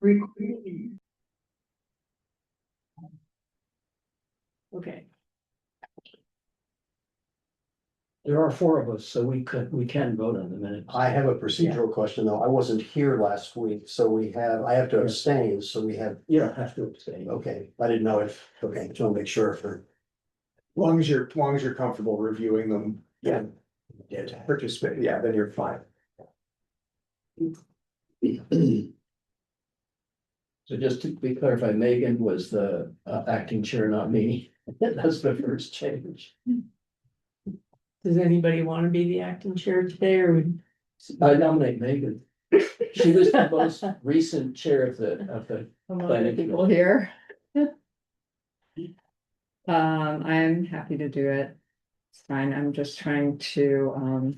Recording. Okay. There are four of us, so we can vote on the minutes. I have a procedural question, though. I wasn't here last week, so I have to abstain, so we have, You don't have to abstain. okay, I didn't know if, okay, just want to make sure for. Long as you're comfortable reviewing them. Yeah. To participate, yeah, then you're fine. So just to be clarified, Megan was the acting chair, not me. That's the first change. Does anybody want to be the acting chair today or would? I nominate Megan. She was the most recent chair of the. Among the people here. I'm happy to do it. It's fine. I'm just trying to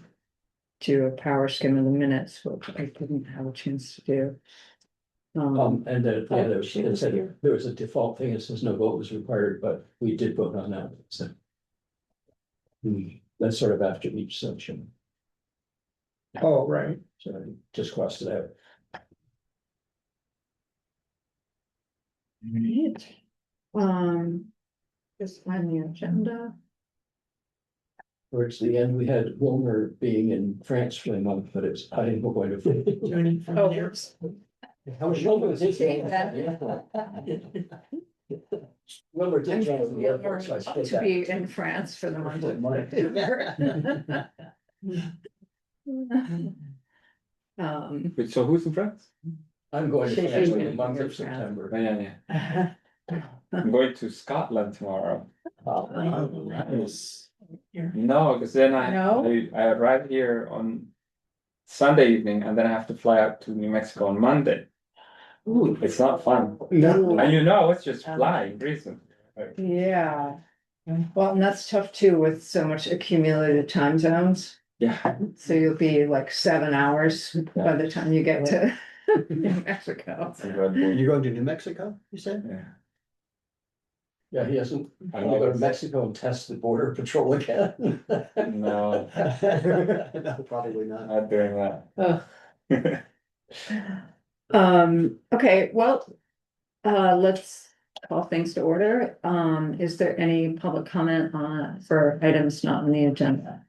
do a power skim of the minutes, which I didn't have a chance to do. And yeah, she was here. there was a default thing, it says no vote was required, but we did vote on that, so. That's sort of after each section, Oh, right. so I just crossed it out. Right. Just find the agenda. Towards the end, we had Wilmer being in France for a month, but it's, I didn't go quite a bit. Joining from Oh. there. How was Wilmer did See join- that? Wilmer did I'm join from the airport, so I to stayed back. be in France for the month of Wait, so who's in France? I'm going to She- France she's for the gonna month go of to France. September. Oh, yeah. I'm going to Scotland tomorrow. Nice. No, because then No? I arrive here on Sunday evening and then I have to fly out to New Mexico on Monday. Ooh, It's not fun. No, And it's just flying reason. Yeah. Well, and that's tough too with so much accumulated time zones. Yeah. So you'll be like 7 hours by the time you get to New Mexico. You're going to New Mexico, you said? Yeah. yeah, he hasn't, I I'm gonna go to know. Mexico and test the border patrol again. No, No, probably not. not doing that. Okay, well, let's call things to order. Is there any public comment for items not on the agenda?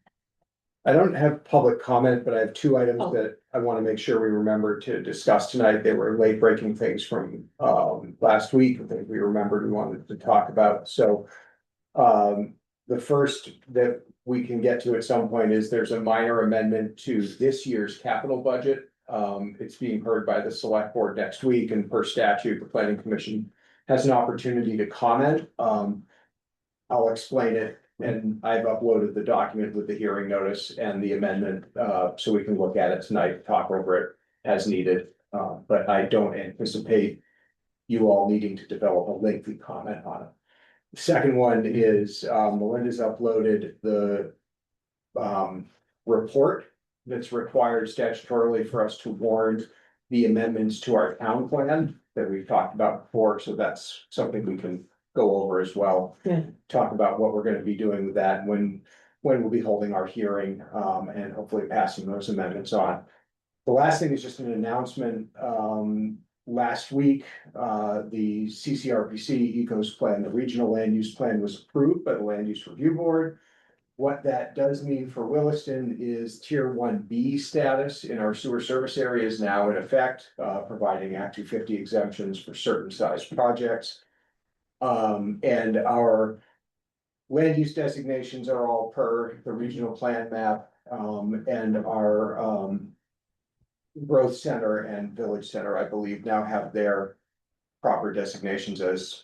I don't have public comment, but I have two items Oh. that I want to make sure we remember to discuss tonight. They were late breaking things from last week, that we remembered we wanted to talk about, so. The first that we can get to at some point is there's a minor amendment to this year's capital budget. It's being heard by the select board next week, and per statute, the planning commission has an opportunity to comment. I'll explain it, and I've uploaded the document with the hearing notice and the amendment, so we can look at it tonight, talk over it as needed. But I don't anticipate you all needing to develop a lengthy comment on it. The second one is, Melinda's uploaded the report that's required statutorily for us to warn the amendments to our town plan that we've talked about before, so that's something we can go over as well. Yeah. Talk about what we're gonna be doing with that, when we'll be holding our hearing, and hopefully passing those amendments on. The last thing is just an announcement, last week, the CCRPC Ecos Plan, the regional land use plan was approved by the Land Use Review Board. What that does mean for Williston is Tier 1B status in our sewer service area is now in effect, providing Act 250 exemptions for certain size projects. And our land use designations are all per the regional plan map, and our growth center and village center, I believe, now have their proper designations as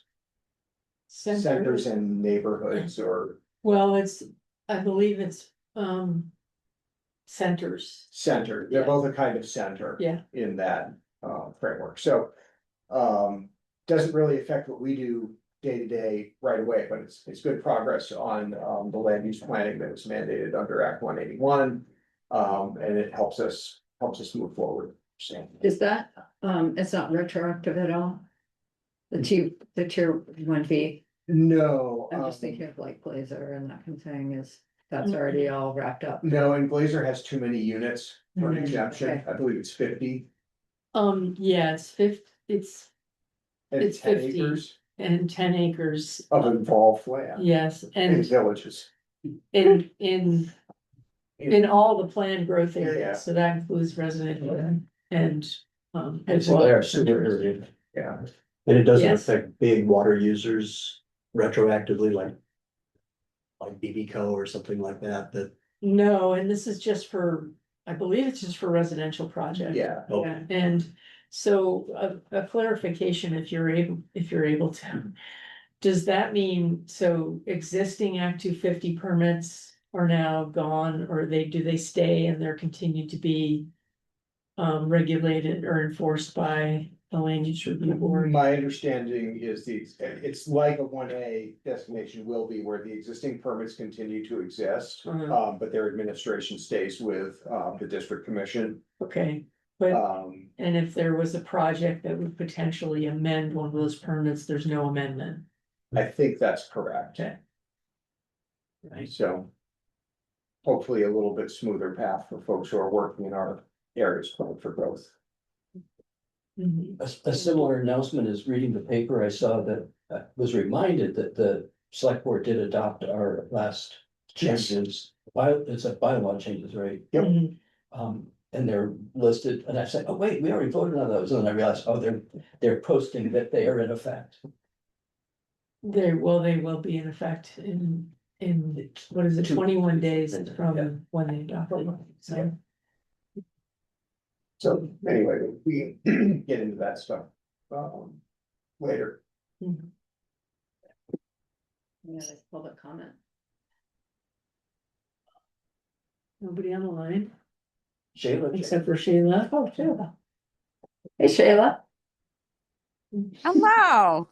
centers and neighborhoods, or Well, I believe it's, centers. center. They're Yeah. both a kind of center. Yeah. In that framework, so. Doesn't really affect what we do day to day right away, but it's good progress on the land use planning that was mandated under Act 181. And it helps us move forward, so. Is that, it's not retroactive at all? The tier 1B, No. I'm just thinking of like Blazer and that kind of thing that's already all wrapped up. No, and Glazer has too many units for an Mhm, exemption, okay. I believe it's 50. Yeah, it's it's, And It's 10 50. acres and 10 acres. of involved land Yes, in and villages. in all the planned growth Yeah. areas, so that includes residential and. And as so well. they're super area. Yeah. And it doesn't Yes. affect big water users retroactively, like BB Co or something like that, that, No, and this is just for, I believe it's just for residential projects. Yeah. oh, And so a clarification, if you're able to. Does that mean, so existing Act 250 permits are now gone, or do they stay and they're continued to be? Regulated or enforced by the land use review board? My understanding is it's like a 1A destination will be where the existing permits continue to exist. Uh-huh. But their administration stays with, the district commission. Okay, but, Um, and if there was a project that would potentially amend one of those permits, there's no amendment. I think that's correct. Okay. Right. So. Hopefully a little bit smoother path for folks who are working in our areas for growth. Mhm. A similar announcement is reading the paper. I saw that, was reminded that the select board did adopt our last changes. It's a bylaw changes, right? Yep. Mhm. And they're listed, and I said, oh, wait, we already voted on those, and then I realized, oh, they're posting that they are in effect. They will be in effect in, what is it, 21 days Yeah. from when they adopted it, so. So anyway, we get into that stuff, later. Mhm. Yeah, there's public comment. Nobody on the line, Shayla. except for Sheila. Oh, Shayla. Hey, Shayla. Hello.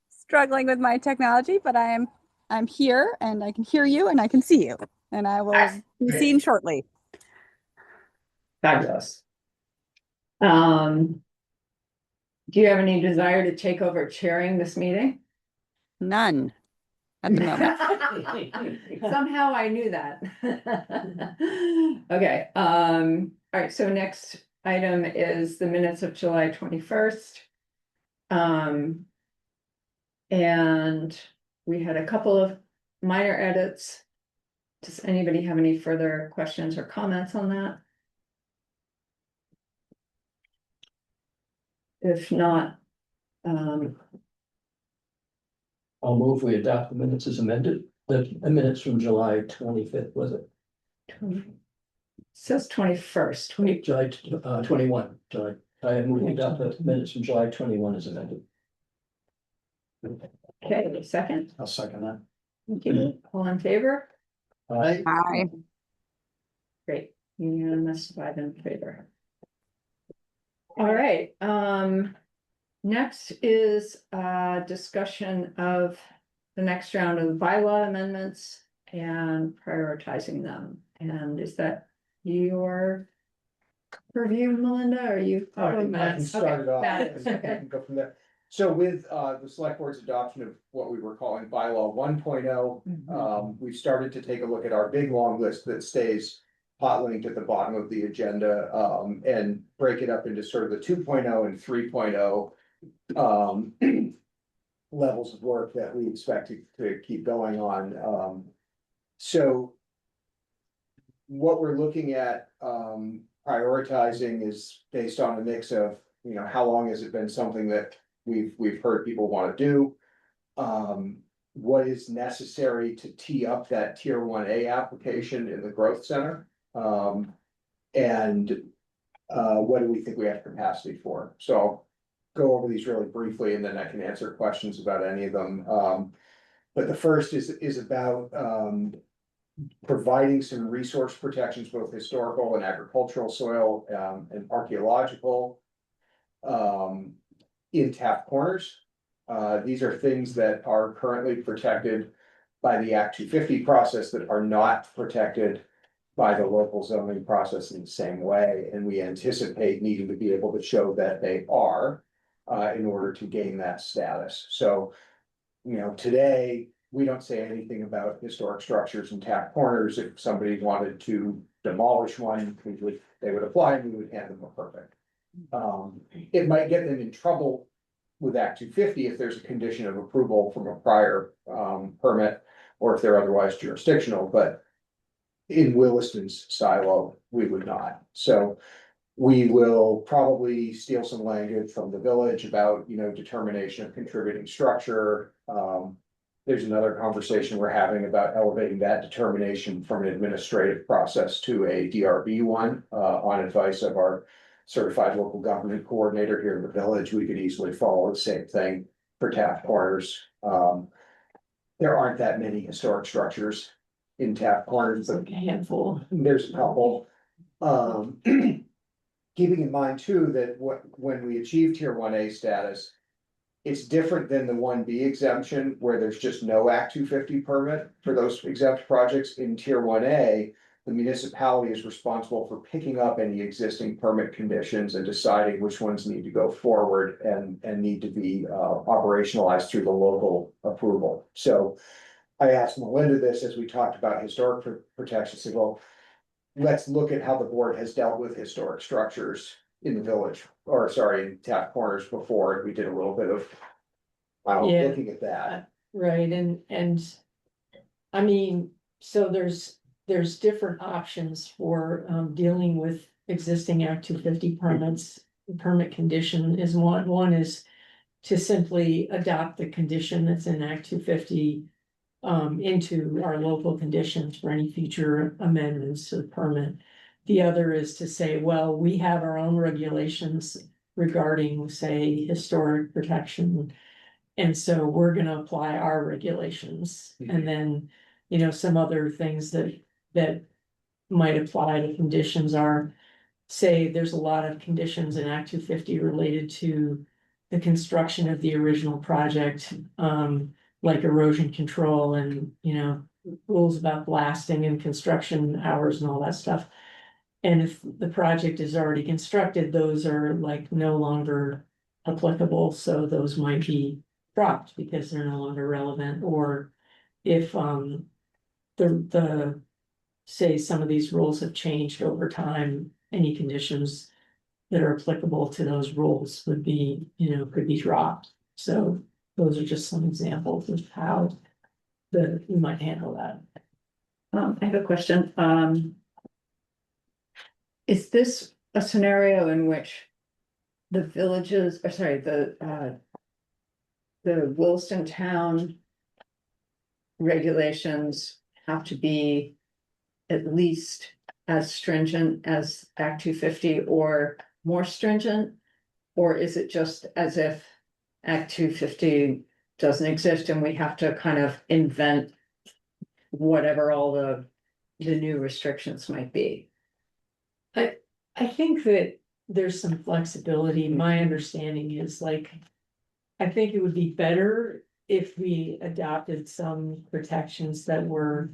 Struggling with my technology, but I'm here and I can hear you and I can see you. And I will be seen shortly. Fabulous. Do you have any desire to take over chairing this meeting? None at the moment. Somehow I knew that. Okay, all right, so next item is the minutes of July 21st. And we had a couple of minor edits. Does anybody have any further questions or comments on that? If not, I'll move we adopt the minutes as amended, the minutes from July 25th, was it? says 21st. July 21, July. I move we adopt the minutes from July 21 as amended. Okay, second. I'll second that. Thank you. All in favor? Aye. Hi. Great, unanimous, 5 in favor. All right, next is a discussion of the next round of bylaw amendments and prioritizing them. And is that your purview, Melinda, or you? I can start it off. Matt, and we okay. can go from there. So with the select board's adoption of what we were calling bylaw 1.0, we've started to take a look at our big long list that stays hot linked at the bottom of the agenda, and break it up into sort of the 2.0 and 3.0 levels of work that we expect to keep going on. So what we're looking at prioritizing is based on a mix of, how long has it been something that we've heard people want to do? What is necessary to tee up that tier 1A application in the growth center? And what do we think we have capacity for? So I'll go over these really briefly and then I can answer questions about any of them. But the first is about providing some resource protections, both historical and agricultural soil, and archaeological. In tap corners. These are things that are currently protected by the Act 250 process that are not protected by the local zoning process in the same way, and we anticipate needing to be able to show that they are in order to gain that status. So, today, we don't say anything about historic structures and tap corners. If somebody wanted to demolish one, they would apply and we would hand them a permit. It might get them in trouble with Act 250 if there's a condition of approval from a prior permit, or if they're otherwise jurisdictional, but in Williston's silo, we would not. So we will probably steal some language from the village about, determination of contributing structure. There's another conversation we're having about elevating that determination from an administrative process to a DRB one, on advice of our certified local government coordinator here in the village. We could easily follow the same thing for Taft Corners. There aren't that many historic structures in Taft Corners, It's but like a handful. there's a couple. Keeping in mind too, that when we achieve tier 1A status, it's different than the 1B exemption where there's just no Act 250 permit for those exempt projects. In tier 1A, the municipality is responsible for picking up any existing permit conditions and deciding which ones need to go forward and need to be operationalized through the local approval. So I asked Melinda this as we talked about historic protection. I said, well, let's look at how the board has dealt with historic structures in the village, or sorry, in Taft Corners before, and we did a little bit of Yeah. looking at that. Right, and I mean, so there's different options for dealing with existing Act 250 permits. Permit condition is one is to simply adopt the condition that's in Act 250 into our local conditions for any future amendments to the permit. The other is to say, well, we have our own regulations regarding, say, historic protection. And so we're gonna apply our regulations, and then, some other things that might apply to conditions are, say, there's a lot of conditions in Act 250 related to the construction of the original project, like erosion control and, rules about blasting and construction hours and all that stuff. And if the project is already constructed, those are like no longer applicable, so those might be dropped because they're no longer relevant. Or if the say some of these rules have changed over time, any conditions that are applicable to those rules would be, could be dropped. So those are just some examples of how we might handle that. I have a question. Is this a scenario in which the villages, or sorry, the Williston town regulations have to be at least as stringent as Act 250 or more stringent? Or is it just as if Act 250 doesn't exist and we have to kind of invent whatever all the new restrictions might be? I think that there's some flexibility. My understanding is I think it would be better if we adopted some protections that were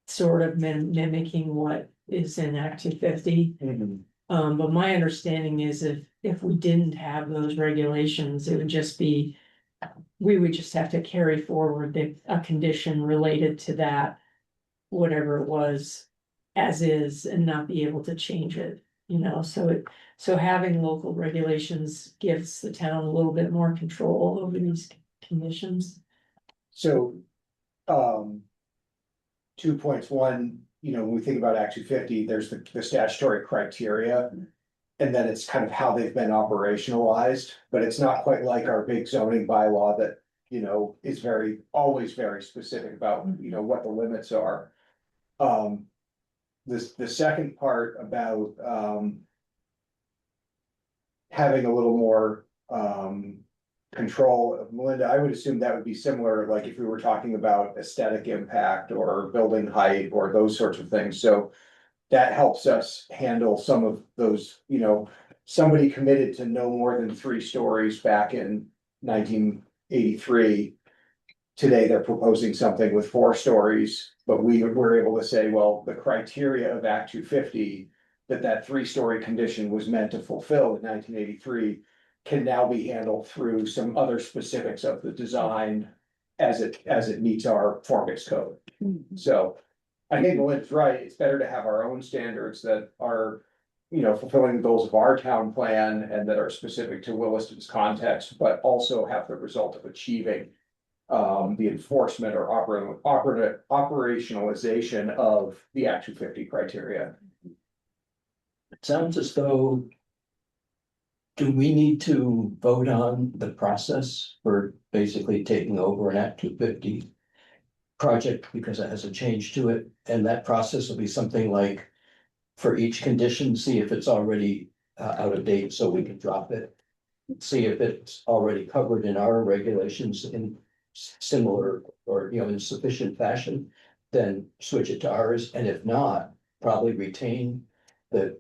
sort of mimicking what is in Act 250. But my understanding is if we didn't have those regulations, it would just be, we would just have to carry forward a condition related to that, whatever it was, as is, and not be able to change it, so having local regulations gives the town a little bit more control over these conditions. So, 2 points. One, when we think about Act 250, there's the statutory criteria. And then it's kind of how they've been operationalized, but it's not quite like our big zoning bylaw that, is always very specific about, what the limits are. The second part about, having a little more, control of Melinda, I would assume that would be similar, like if we were talking about aesthetic impact or building height or those sorts of things. So that helps us handle some of those, somebody committed to no more than 3 stories back in 1983. Today, they're proposing something with 4 stories, but we were able to say, well, the criteria of Act 250, that 3-story condition was meant to fulfill in 1983, can now be handled through some other specifics of the design as it meets our form-based code. So I think Melinda's right, it's better to have our own standards that are fulfilling the goals of our town plan and that are specific to Williston's context, but also have the result of achieving. The enforcement or operationalization of the Act 250 criteria. It sounds as though. Do we need to vote on the process for basically taking over an Act 250 project because it has a change to it? And that process will be something like for each condition, see if it's already out of date so we can drop it. See if it's already covered in our regulations in similar or, in sufficient fashion, then switch it to ours. And if not, probably retain the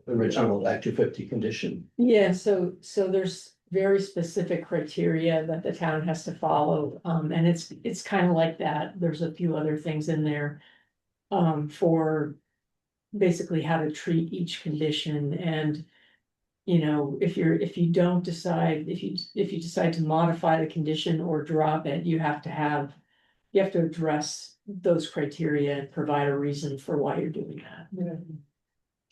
original Act 250 condition. Yeah, so there's very specific criteria that the town has to follow, and it's kind of like that. There's a few other things in there. For basically how to treat each condition and. If you don't decide, if you decide to modify the condition or drop it, you have to address those criteria and provide a reason for why you're doing that.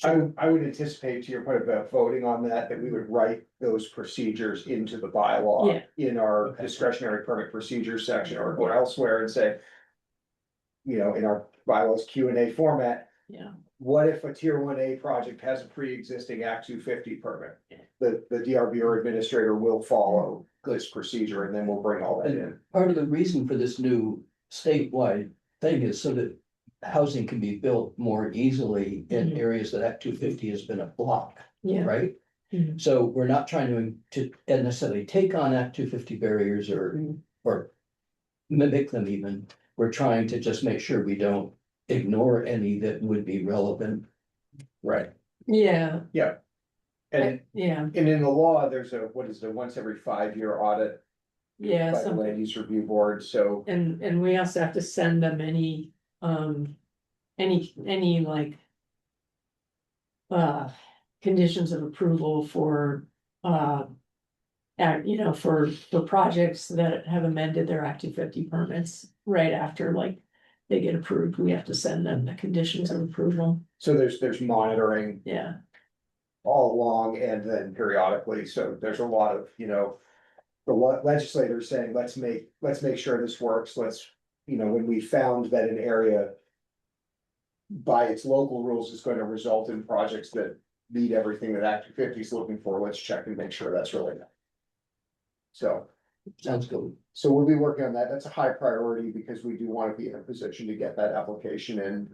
I would anticipate, to your point about voting on that, we would write those procedures into the bylaw. In our discretionary permit procedures section or elsewhere and say. In our bylaws Q&A format. Yeah. What if a tier 1A project has a pre-existing Act 250 permit? The DRB or administrator will follow this procedure and then we'll bring all that in. Part of the reason for this new statewide thing is so that housing can be built more easily in areas that Act 250 has been a block, Yeah. right? So we're not trying to necessarily take on Act 250 barriers or mimic them even. We're trying to just make sure we don't ignore any that would be relevant. Right. Yeah. And in the law, there's a once every 5-year audit Yeah, by the land use review board, so. and we also have to send them any like. Conditions of approval for for projects that have amended their Act 250 permits right after like. They get approved, we have to send them the conditions of approval, So there's monitoring yeah. all along and then periodically, so there's a lot of, the legislators saying, let's make sure this works, when we found that an area. By its local rules is going to result in projects that meet everything that Act 250 is looking for, let's check and make sure that's really. So. Sounds good. So we'll be working on that. That's a high priority because we do want to be in a position to get that application in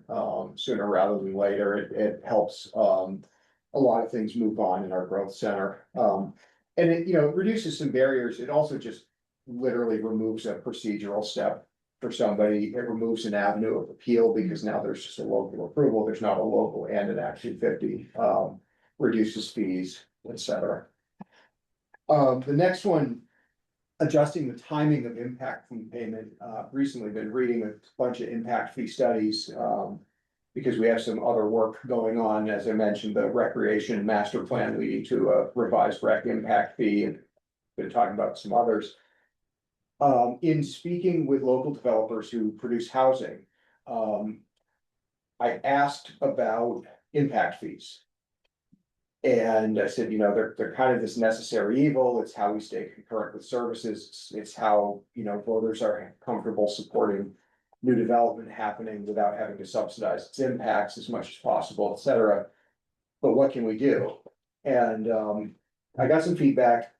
sooner rather than later. It helps a lot of things move on in our growth center. And it reduces some barriers. It also just literally removes a procedural step for somebody. It removes an avenue of appeal because now there's just a local approval. There's not a local and an Act 250. Reduces fees, etc. The next one. Adjusting the timing of impact fee payment, recently been reading a bunch of impact fee studies, because we have some other work going on, as I mentioned, the recreation master plan leading to a revised rec impact fee, and been talking about some others. In speaking with local developers who produce housing, I asked about impact fees. And I said, they're kind of this necessary evil. It's how we stay concurrent with services. It's how, voters are comfortable supporting new development happening without having to subsidize its impacts as much as possible, etc. But what can we do? And I got some feedback.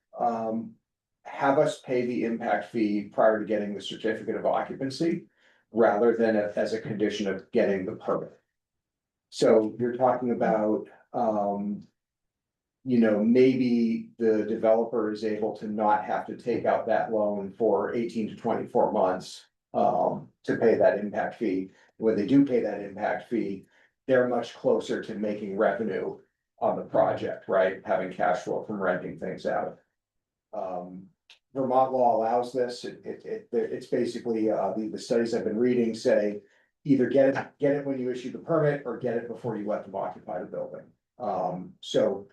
Have us pay the impact fee prior to getting the certificate of occupancy rather than as a condition of getting the permit. So you're talking about maybe the developer is able to not have to take out that loan for 18 to 24 months to pay that impact fee. When they do pay that impact fee, they're much closer to making revenue on the project, right? Having cash flow from renting things out. Vermont law allows this. It's basically the studies I've been reading say either get it when you issue the permit or get it before you let them occupy the building. So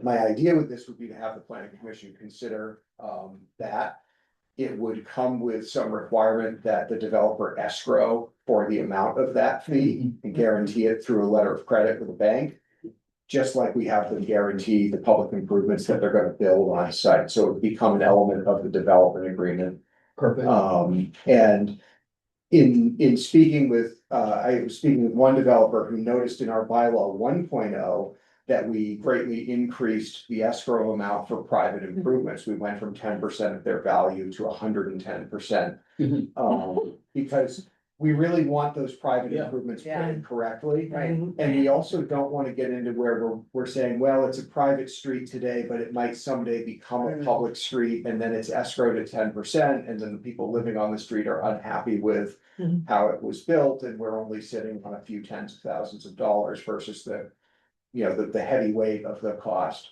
my idea with this would be to have the planning commission consider that. It would come with some requirement that the developer escrow for the amount of that fee and guarantee it through a letter of credit with a bank. just like we have them guarantee the public improvements that they're gonna build on site, so it would become an element of the development agreement. Perfect. And in speaking with, I was speaking with one developer who noticed in our bylaw 1.0 that we greatly increased the escrow amount for private improvements. We went from 10% of their value to 110%. Mhm. Because we really want those private Yeah. improvements Yeah. planned correctly. Right. And we also don't wanna get into where we're saying, well, it's a private street today, but it might someday become a public street, and then it's escrowed at 10%, and then the people living on the street are unhappy with Mhm. how it was built, and we're only sitting on a few tens of thousands of dollars versus the heavy weight of the cost.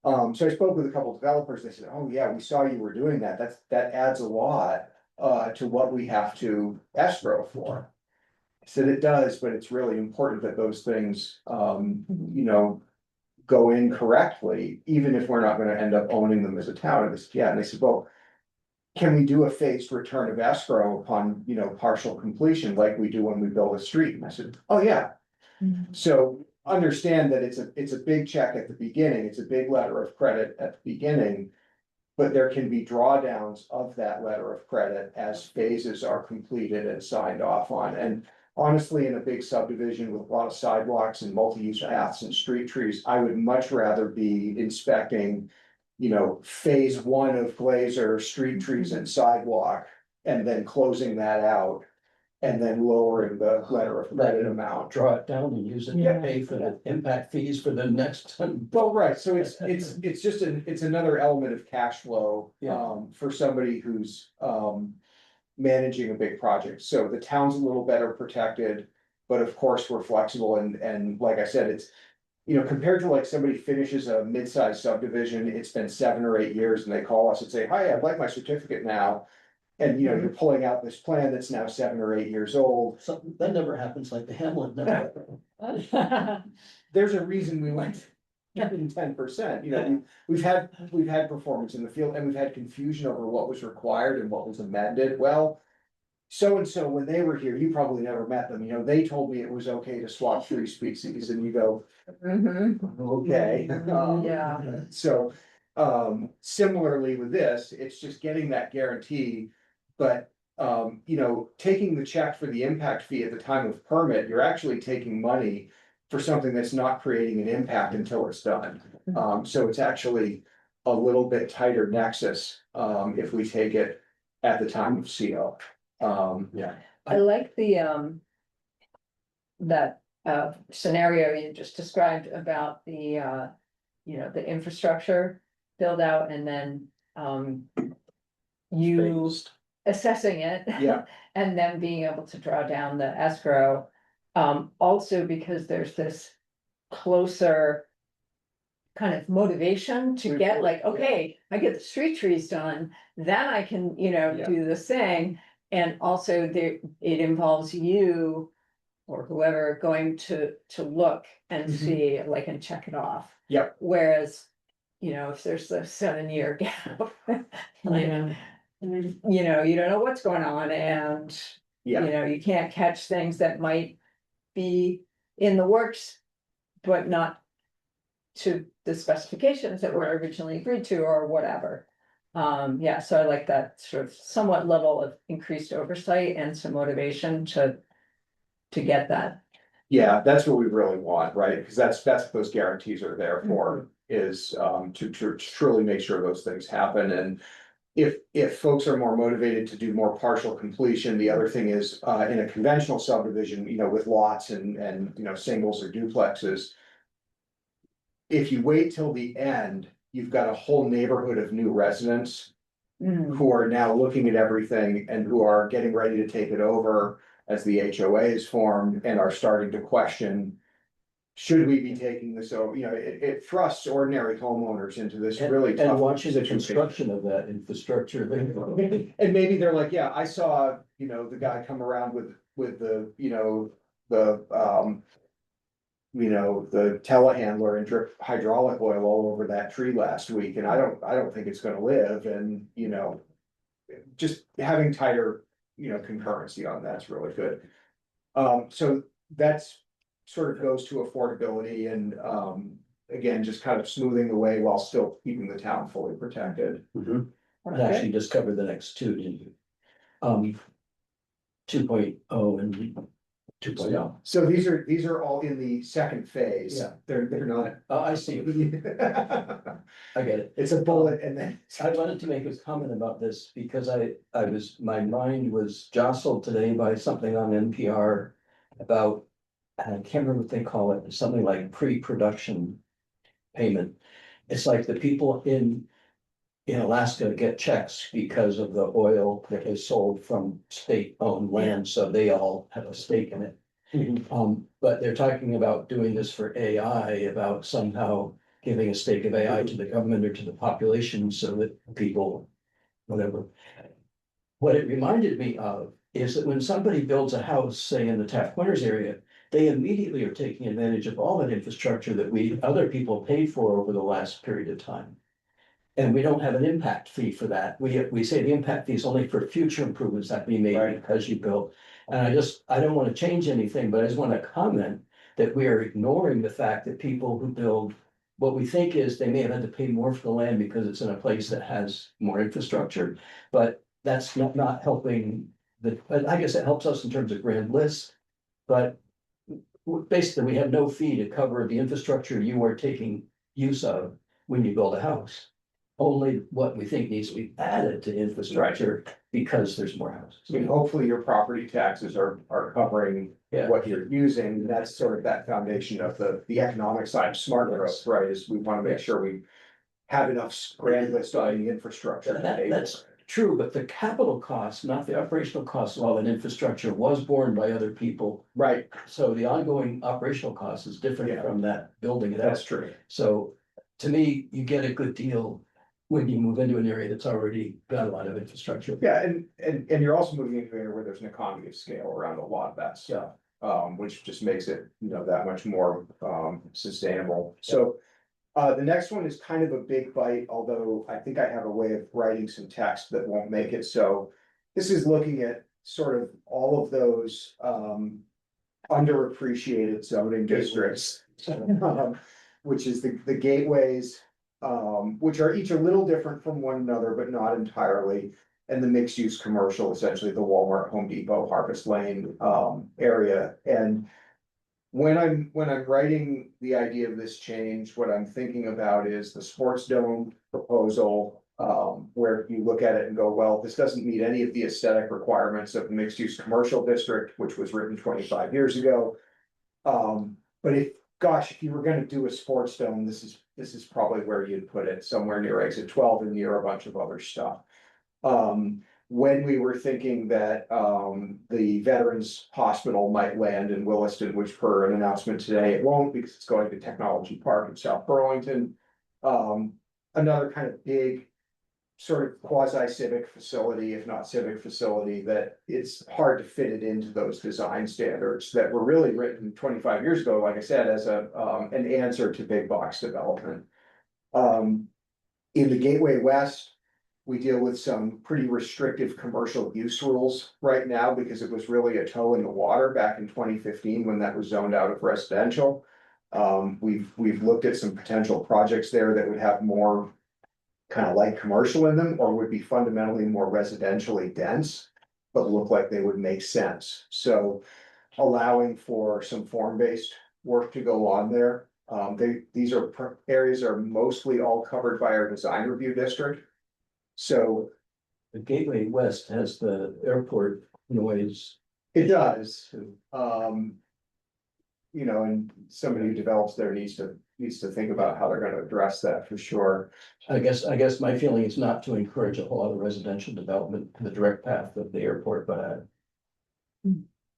So I spoke with a couple developers, they said, oh yeah, we saw you were doing that, that adds a lot to what we have to escrow for. I said it does, but it's really important that those things, go in correctly, even if we're not gonna end up owning them as a town. And they said, yeah, and they said, well, can we do a phased return of escrow upon, partial completion like we do when we build a street? And I said, oh yeah. So understand that it's a big check at the beginning, it's a big letter of credit at the beginning. But there can be drawdowns of that letter of credit as phases are completed and signed off on. And honestly, in a big subdivision with a lot of sidewalks and multi-use paths and street trees, I would much rather be inspecting, phase one of Glazer, street trees and sidewalk, and then closing that out. And then lowering the letter of credit amount. Draw it down and use it to Yeah. pay for the impact fees for the next. Well, right, so it's just it's another element of cash flow, Yeah. for somebody who's, managing a big project, so the town's a little better protected. But of course, we're flexible and like I said, it's, compared to like somebody finishes a mid-sized subdivision, it's been 7 or 8 years and they call us and say, hi, I'd like my certificate now. And you're pulling out this plan that's now 7 or 8 years old. Something that never happens like the Hamlet. Never. There's a reason we went even 10%, we've had performance in the field and we've had confusion over what was required and what was amended, well. So and so, when they were here, you probably never met them, they told me it was okay to swap 3 species and you go, okay. Yeah. So, similarly with this, it's just getting that guarantee. But, taking the check for the impact fee at the time of permit, you're actually taking money for something that's not creating an impact until it's done. So it's actually a little bit tighter nexus, if we take it at the time of CO. Yeah. I like that scenario you just described about the infrastructure build out and then you Phased. assessing it. Yeah. And then being able to draw down the escrow. Also because there's this closer kind of motivation to get like, okay, I get the street trees done, then I can, Yeah. do this thing. And also there, it involves you or whoever going to look and see, like, and check it off. Yep. Whereas, if there's the 7-year gap, like, Yeah. you don't know what's going on and, Yeah. you can't catch things that might be in the works, but not to the specifications that were originally agreed to or whatever. Yeah, so I like that sort of somewhat level of increased oversight and some motivation to get that. Yeah, that's what we really want, right? Because that's what those guarantees are there for, is to truly make sure those things happen. And if folks are more motivated to do more partial completion, the other thing is in a conventional subdivision, with lots and singles or duplexes. If you wait till the end, you've got a whole neighborhood of new residents who are now looking at everything and who are getting ready to take it over as the HOA is formed and are starting to question. Should we be taking this over? It thrusts ordinary homeowners into this really tough. And watching the situation. construction of that infrastructure. And maybe they're like, yeah, I saw, the guy come around with the, the telehandler and drip hydraulic oil all over that tree last week, and I don't think it's gonna live, and, just having tighter, concurrency on that's really good. So that's sort of goes to affordability and, again, just kind of smoothing the way while still keeping the town fully protected. And actually just covered the next two, didn't you? 2.0 and 2.0. So these are all in the second phase. Yeah. They're not. Oh, I see. I get it. It's a bullet and then. I wanted to make a comment about this because my mind was jostled today by something on NPR about, and I can't remember what they call it, something like pre-production payment. It's like the people in Alaska get checks because of the oil that is sold from state-owned land, so they all have a stake in it. But they're talking about doing this for AI, about somehow giving a stake of AI to the government or to the population so that people, whatever. What it reminded me of is that when somebody builds a house, say in the Taft Corners area, they immediately are taking advantage of all that infrastructure that other people paid for over the last period of time. And we don't have an impact fee for that. We say the impact fee is only for future improvements that we made Right. because you built. And I don't want to change anything, but I just want to comment that we are ignoring the fact that people who build, what we think is they may have had to pay more for the land because it's in a place that has more infrastructure, but that's not helping I guess it helps us in terms of grand list, but basically we have no fee to cover the infrastructure you are taking use of when you build a house. Only what we think needs to be added to infrastructure because there's more houses. I mean, hopefully your property taxes are covering Yeah. what you're using. That's sort of that foundation of the economic side of smart growth, right? Is we want to make sure we have enough grand list on the infrastructure. to pay for That's it. true, but the capital costs, not the operational costs of all that infrastructure was borne by other people. Right, So the ongoing operational cost is different Yeah. from that building it that's out. true. So to me, you get a good deal when you move into an area that's already got a lot of infrastructure. Yeah, and you're also moving into an area where there's an economy of scale around a lot of that stuff. Which just makes it, that much more sustainable. So the next one is kind of a big bite, although I think I have a way of writing some text that won't make it. So this is looking at sort of all of those underappreciated zoning districts. Which is the gateways, which are each a little different from one another, but not entirely. And the mixed use commercial, essentially the Walmart, Home Depot, Harvest Lane area. And when I'm writing the idea of this change, what I'm thinking about is the sports dome proposal. Where you look at it and go, well, this doesn't meet any of the aesthetic requirements of the mixed use commercial district, which was written 25 years ago. But if you were gonna do a sports dome, this is probably where you'd put it, somewhere near exit 12 and near a bunch of other stuff. When we were thinking that the Veterans Hospital might land in Williston, which per an announcement today, it won't because it's going to Technology Park in South Burlington. Another kind of big sort of quasi-civic facility, if not civic facility, that it's hard to fit it into those design standards that were really written 25 years ago, like I said, as an answer to big box development. In the Gateway West, we deal with some pretty restrictive commercial use rules right now because it was really a toe in the water back in 2015 when that was zoned out of residential. We've looked at some potential projects there that would have more kind of light commercial in them, or would be fundamentally more residentially dense, but look like they would make sense. So allowing for some form-based work to go on there. These areas are mostly all covered by our design review district. So The Gateway West has the airport noise. it does, and somebody who develops there needs to think about how they're gonna address that for sure. I guess my feeling is not to encourage a whole lot of residential development in the direct path of the airport, but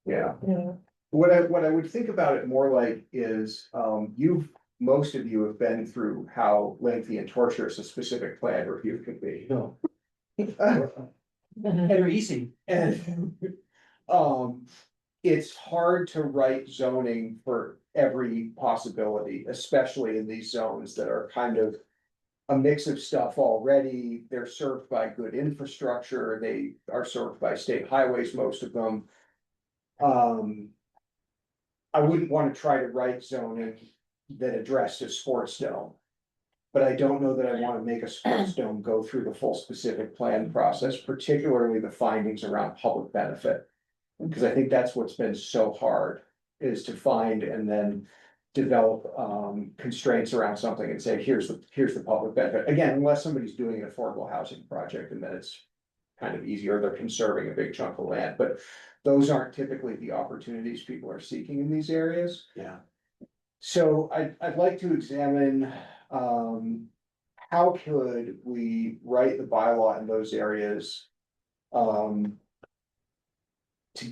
Yeah. Yeah. What I would think about it more like is, most of you have been through how lengthy and torturous a specific plan review can be. no. They're easy. And, it's hard to write zoning for every possibility, especially in these zones that are kind of a mix of stuff already. They're served by good infrastructure. They are served by state highways, most of them. I wouldn't want to try to write zoning that addressed a sports dome. But I don't know that I want to make a sports dome go through the full specific plan process, particularly the findings around public benefit. Because I think that's what's been so hard, is to find and then develop constraints around something and say, here's the public benefit. Again, unless somebody's doing an affordable housing project, and then it's kind of easier, they're conserving a big chunk of land, but those aren't typically the opportunities people are seeking in these areas. Yeah. So I'd like to examine, how could we write the bylaw in those areas? To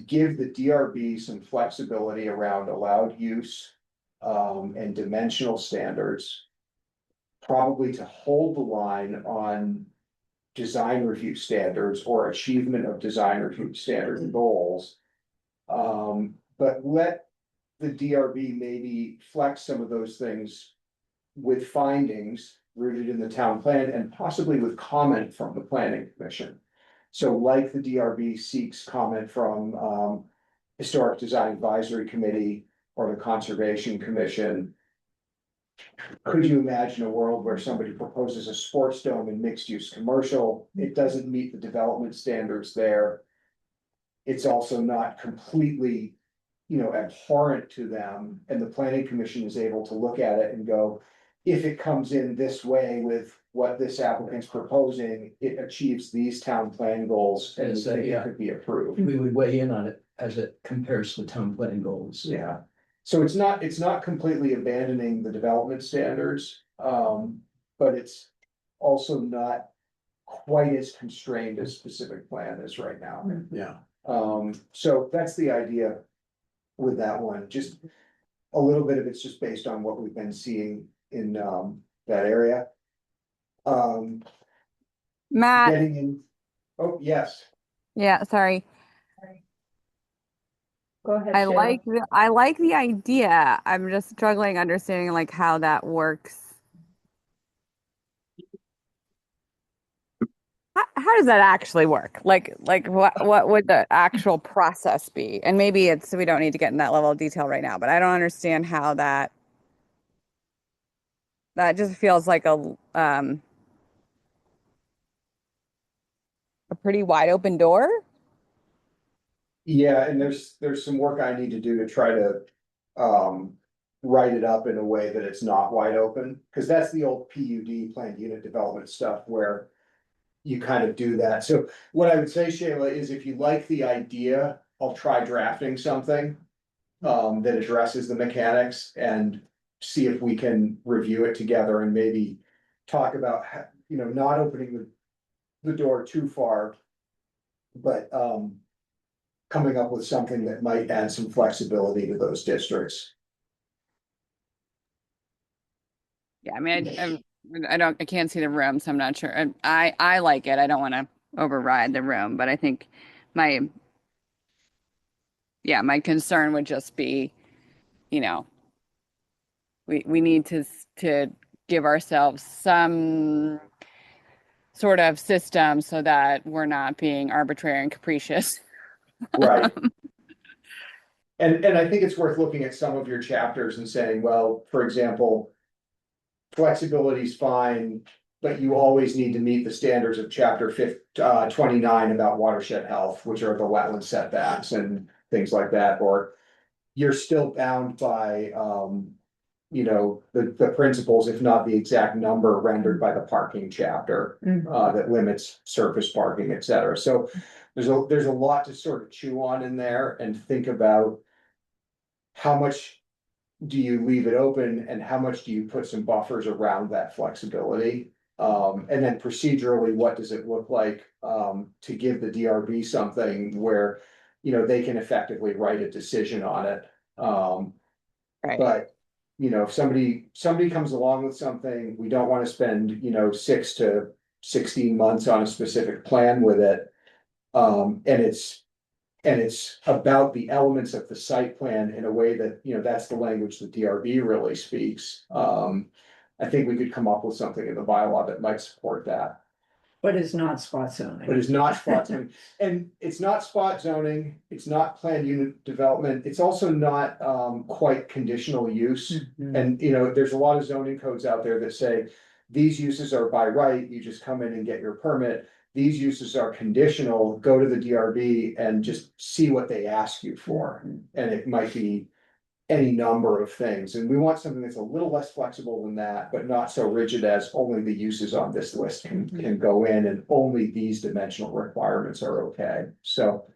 give the DRB some flexibility around allowed use, and dimensional standards. Probably to hold the line on design review standards or achievement of design review standard goals. But let the DRB maybe flex some of those things with findings rooted in the town plan and possibly with comment from the planning commission. So like the DRB seeks comment from Historic Design Advisory Committee or the Conservation Commission. Could you imagine a world where somebody proposes a sports dome in mixed use commercial? It doesn't meet the development standards there. It's also not completely, abhorrent to them, and the planning commission is able to look at it and go, if it comes in this way with what this applicant's proposing, it achieves these town plan goals and we think it could be approved. We would weigh in on it as it compares to town plan goals. Yeah, so it's not completely abandoning the development standards, but it's also not quite as constrained as specific plan is right now. Yeah. So that's the idea with that one, just a little bit of it's just based on what we've been seeing in that area. Matt, Getting in, oh, yes, yeah, sorry. Go ahead, I Shayla. like the idea. I'm just struggling understanding like how that works. How does that actually work? Like what would the actual process be? And maybe it's we don't need to get in that level of detail right now, but I don't understand how that just feels like a pretty wide open door. yeah, and there's some work I need to do to try to write it up in a way that it's not wide open, because that's the old PUD, planned unit development stuff, where you kind of do that. So what I would say, Shayla, is if you like the idea, I'll try drafting something that addresses the mechanics and see if we can review it together and maybe talk about, not opening the door too far, but coming up with something that might add some flexibility to those districts. Yeah, I mean, I can't see the room, so I'm not sure. And I like it. I don't want to override the room, but I think my concern would just be, we need to give ourselves some sort of system so that we're not being arbitrary and capricious. Right. And I think it's worth looking at some of your chapters and saying, well, for example, flexibility is fine, but you always need to meet the standards of chapter 29 about watershed health, which are the wetland setbacks and things like that, or you're still bound by, the principles, if not the exact number rendered by the parking chapter, that limits surface parking, et cetera. So there's a lot to sort of chew on in there and think about how much do you leave it open and how much do you put some buffers around that flexibility? And then procedurally, what does it look like to give the DRB something where, they can effectively write a decision on it? Right. But, if somebody comes along with something, we don't want to spend, 6 to 16 months on a specific plan with it. And it's about the elements of the site plan in a way that, that's the language that DRB really speaks. I think we could come up with something in the bylaw that might support that. But it's not spot zoning. but it's not spot zoning. And it's not spot zoning, it's not planned unit development, it's also not quite conditional use. And, you know, there's a lot of zoning codes out there that say, these uses are by right, you just come in and get your permit. These uses are conditional, go to the DRB and just see what they ask you for. And it might be any number of things, and we want something that's a little less flexible than that, but not so rigid as only the uses on this list can go in and only these dimensional requirements are okay, so.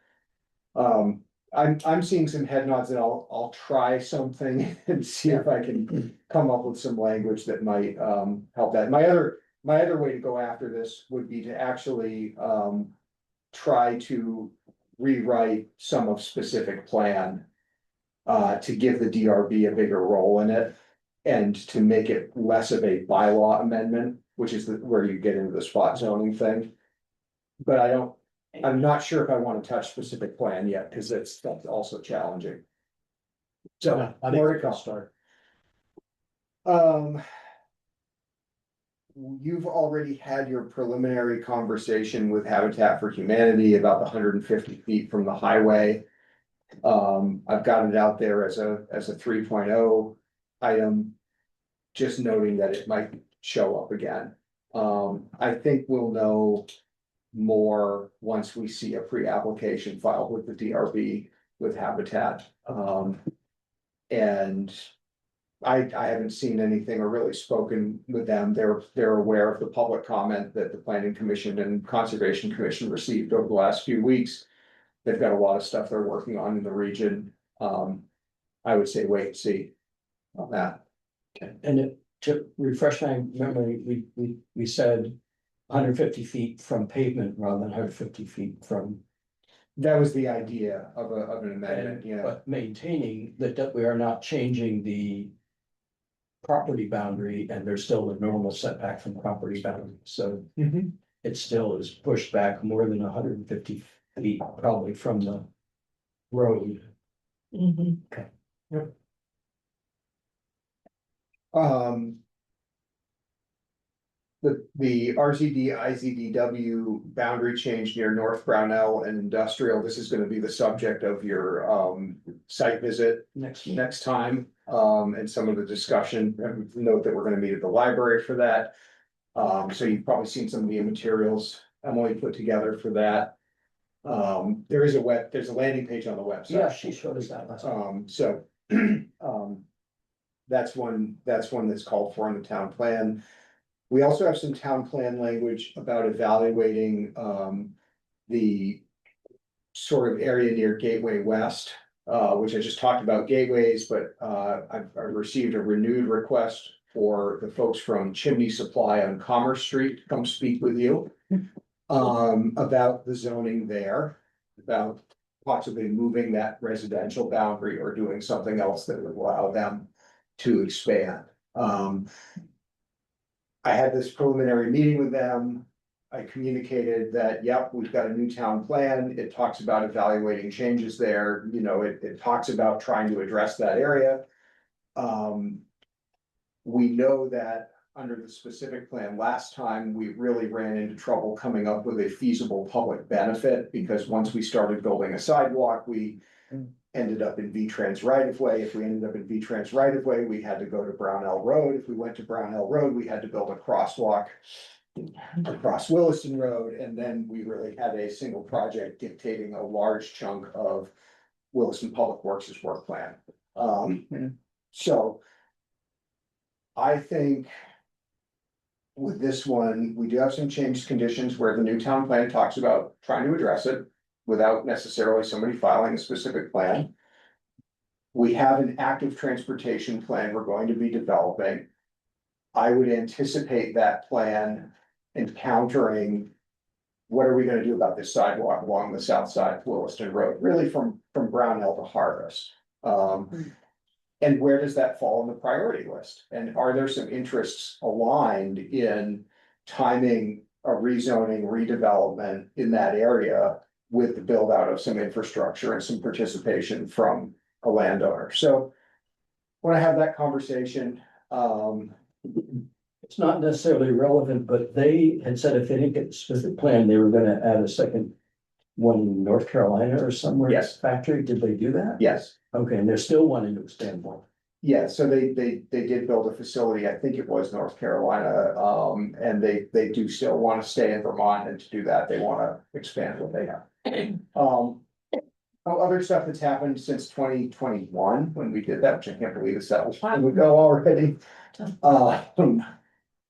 I'm seeing some head nods and I'll try something and see if I can come up with some language that might help that. My other way to go after this would be to actually try to rewrite some of specific plan. To give the DRB a bigger role in it. And to make it less of a bylaw amendment, which is where you get into the spot zoning thing. But I'm not sure if I wanna touch specific plan yet, cause that's also challenging. So, I think more we to can come. start. You've already had your preliminary conversation with Habitat for Humanity about the 150 feet from the highway. I've got it out there as a 3.0 item. Just noting that it might show up again. I think we'll know more once we see a pre-application filed with the DRB with Habitat. And I haven't seen anything or really spoken with them. They're aware of the public comment that the Planning Commission and Conservation Commission received over the last few weeks. They've got a lot of stuff they're working on in the region. I would say wait and see on that. Okay, and to refresh my memory, we said 150 feet from pavement rather than 150 feet from. That was the idea of an amendment, yeah. But maintaining that we are not changing the property boundary and there's still a normal setback from property boundary, so it still is pushed back more than 150 feet probably from the road. The RZD IZDW boundary change near North Brownell and Industrial, this is gonna be the subject of your site visit next time. And some of the discussion, and note that we're gonna meet at the library for that. So you've probably seen some of the materials Emily put together for that. There's a landing page on the website. Yeah, she showed us that last time. So, that's one that's called for in the town plan. We also have some town plan language about evaluating, the sort of area near Gateway West, which I just talked about gateways, but, I've received a renewed request for the folks from Chimney Supply on Commerce Street to come speak with you. About the zoning there, about possibly moving that residential boundary or doing something else that would allow them to expand. I had this preliminary meeting with them. I communicated that, yep, we've got a new town plan. It talks about evaluating changes there, you know, it talks about trying to address that area. We know that under the specific plan, last time we really ran into trouble coming up with a feasible public benefit, because once we started building a sidewalk, we ended up in V-Trans right of way. If we ended up in V-Trans right of way, we had to go to Brownell Road. If we went to Brownell Road, we had to build a crosswalk across Williston Road, and then we really had a single project dictating a large chunk of Williston Public Works' work plan. So I think with this one, we do have some changed conditions where the new town plan talks about trying to address it without necessarily somebody filing a specific plan. We have an active transportation plan we're going to be developing. I would anticipate that plan encountering what are we gonna do about this sidewalk along the south side of Williston Road, really from Brownell to Harvest. And where does that fall on the priority list? And are there some interests aligned in timing a rezoning, redevelopment in that area with the build out of some infrastructure and some participation from a landowner? So when I have that conversation, it's not necessarily relevant, but they had said if they didn't get the specific plan, they were gonna add a second one in North Carolina or somewhere. Yes. Factory, did they do that? Yes. Okay, and they're still wanting to expand more. Yeah, so they did build a facility, I think it was North Carolina, and they do still wanna stay in Vermont, and to do that, they wanna expand what they have. Other stuff that's happened since 2021, when we did that, which I can't believe it's that long ago already.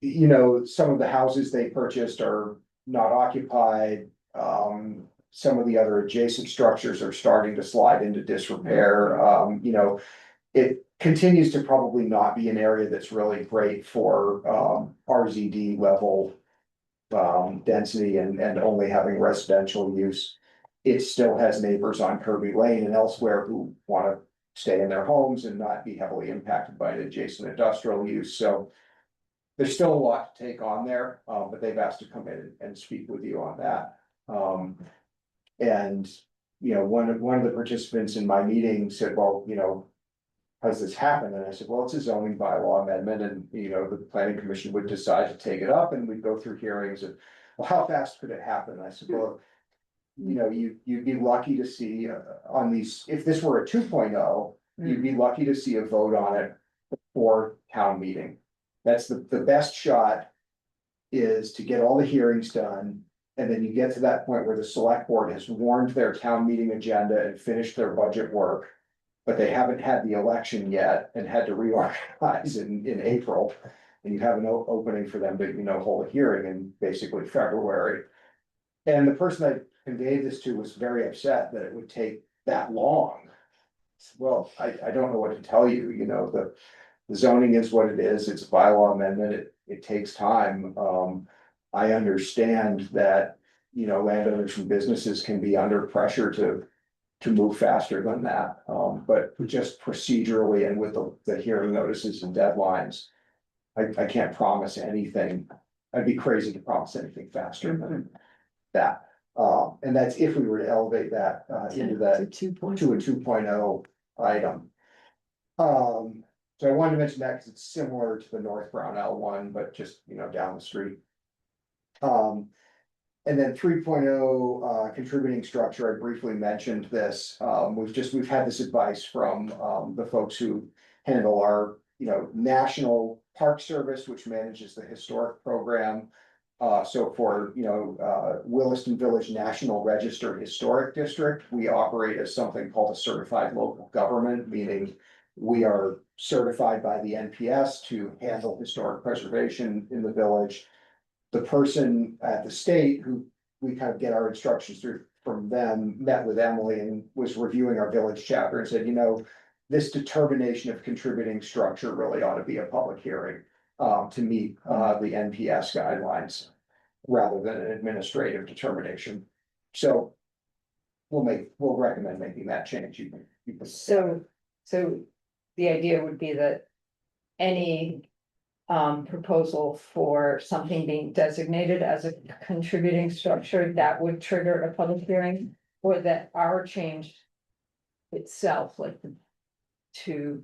You know, some of the houses they purchased are not occupied, some of the other adjacent structures are starting to slide into disrepair, you know. It continues to probably not be an area that's really great for RZD level density and only having residential use. It still has neighbors on Kirby Lane and elsewhere who wanna stay in their homes and not be heavily impacted by the adjacent industrial use, so. There's still a lot to take on there, but they've asked to come in and speak with you on that. And, you know, one of the participants in my meeting said, well, you know. Has this happened? And I said, well, it's a zoning bylaw amendment, and, you know, the planning commission would decide to take it up, and we'd go through hearings, and, well, how fast could it happen? And I said, well. You know, you'd be lucky to see on these, if this were a 2.0, you'd be lucky to see a vote on it before town meeting. That's the best shot is to get all the hearings done. And then you get to that point where the select board has warned their town meeting agenda and finished their budget work. But they haven't had the election yet and had to reorganize in April. And you have an opening for them to, you know, hold a hearing in basically February. And the person I conveyed this to was very upset that it would take that long. Well, I don't know what to tell you, you know, the zoning is what it is, it's a bylaw amendment, it takes time. I understand that, you know, landowners and businesses can be under pressure to move faster than that. But just procedurally and with the hearing notices and deadlines, I can't promise anything. I'd be crazy to promise anything faster than that. And that's if we were to elevate that into that to a 2.0 item. So I wanted to mention that because it's similar to the North Brownell one, but just, you know, down the street. And then 3.0 contributing structure, I briefly mentioned this. We've had this advice from the folks who handle our, you know, National Park Service, which manages the historic program. So for, you know, Williston Village National Register Historic District, we operate as something called a certified local government, meaning we are certified by the NPS to handle historic preservation in the village. The person at the state who we kind of get our instructions through from them met with Emily and was reviewing our village chapter and said, you know, this determination of contributing structure really ought to be a public hearing to meet the NPS guidelines rather than an administrative determination. So we'll recommend making that change. You can. So the idea would be that any proposal for something being designated as a contributing structure that would trigger a public hearing, or that our change itself, like to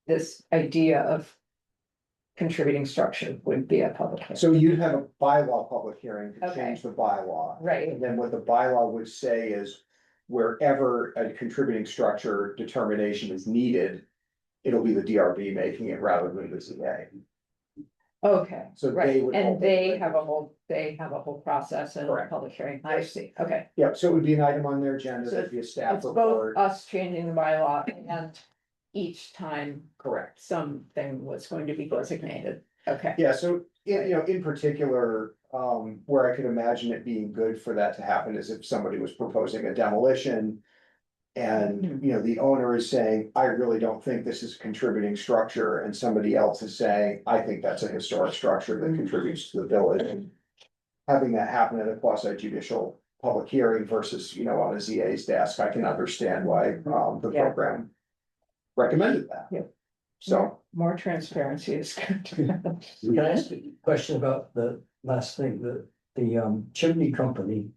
this idea of contributing structure would be a public hearing. So you'd have a bylaw public hearing to Okay. change the bylaw. Right. And then what the bylaw would say is wherever a contributing structure determination is needed, it'll be the DRB making it rather than the ZA. Okay, So they right, would. and hold they it. have a whole process and a Correct. public hearing, I see, okay. Yeah, so it would be an item on their agenda, So that'd be a staff It's both report, us changing the bylaw and each time correct. something was going to be designated, okay. Yeah, so, you know, in particular, where I could imagine it being good for that to happen is if somebody was proposing a demolition. And, you know, the owner is saying, I really don't think this is a contributing structure, and somebody else is saying, I think that's a historic structure that contributes to the village. And having that happen at a quasi judicial public hearing versus, you know, on a ZA's desk, I can understand why, the Yeah. program recommended that. Yeah. So, More transparency is good. Can I ask a question about the last thing, the chimney company?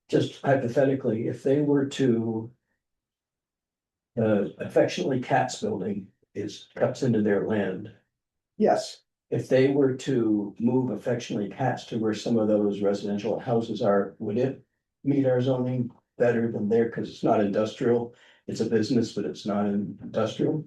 Just hypothetically, if they were to. Affectionately Cat's building cuts into their land. Yes, If they were to move affectionately past to where some of those residential houses are, would it meet our zoning better than there? Because it's not industrial. It's a business, but it's not industrial.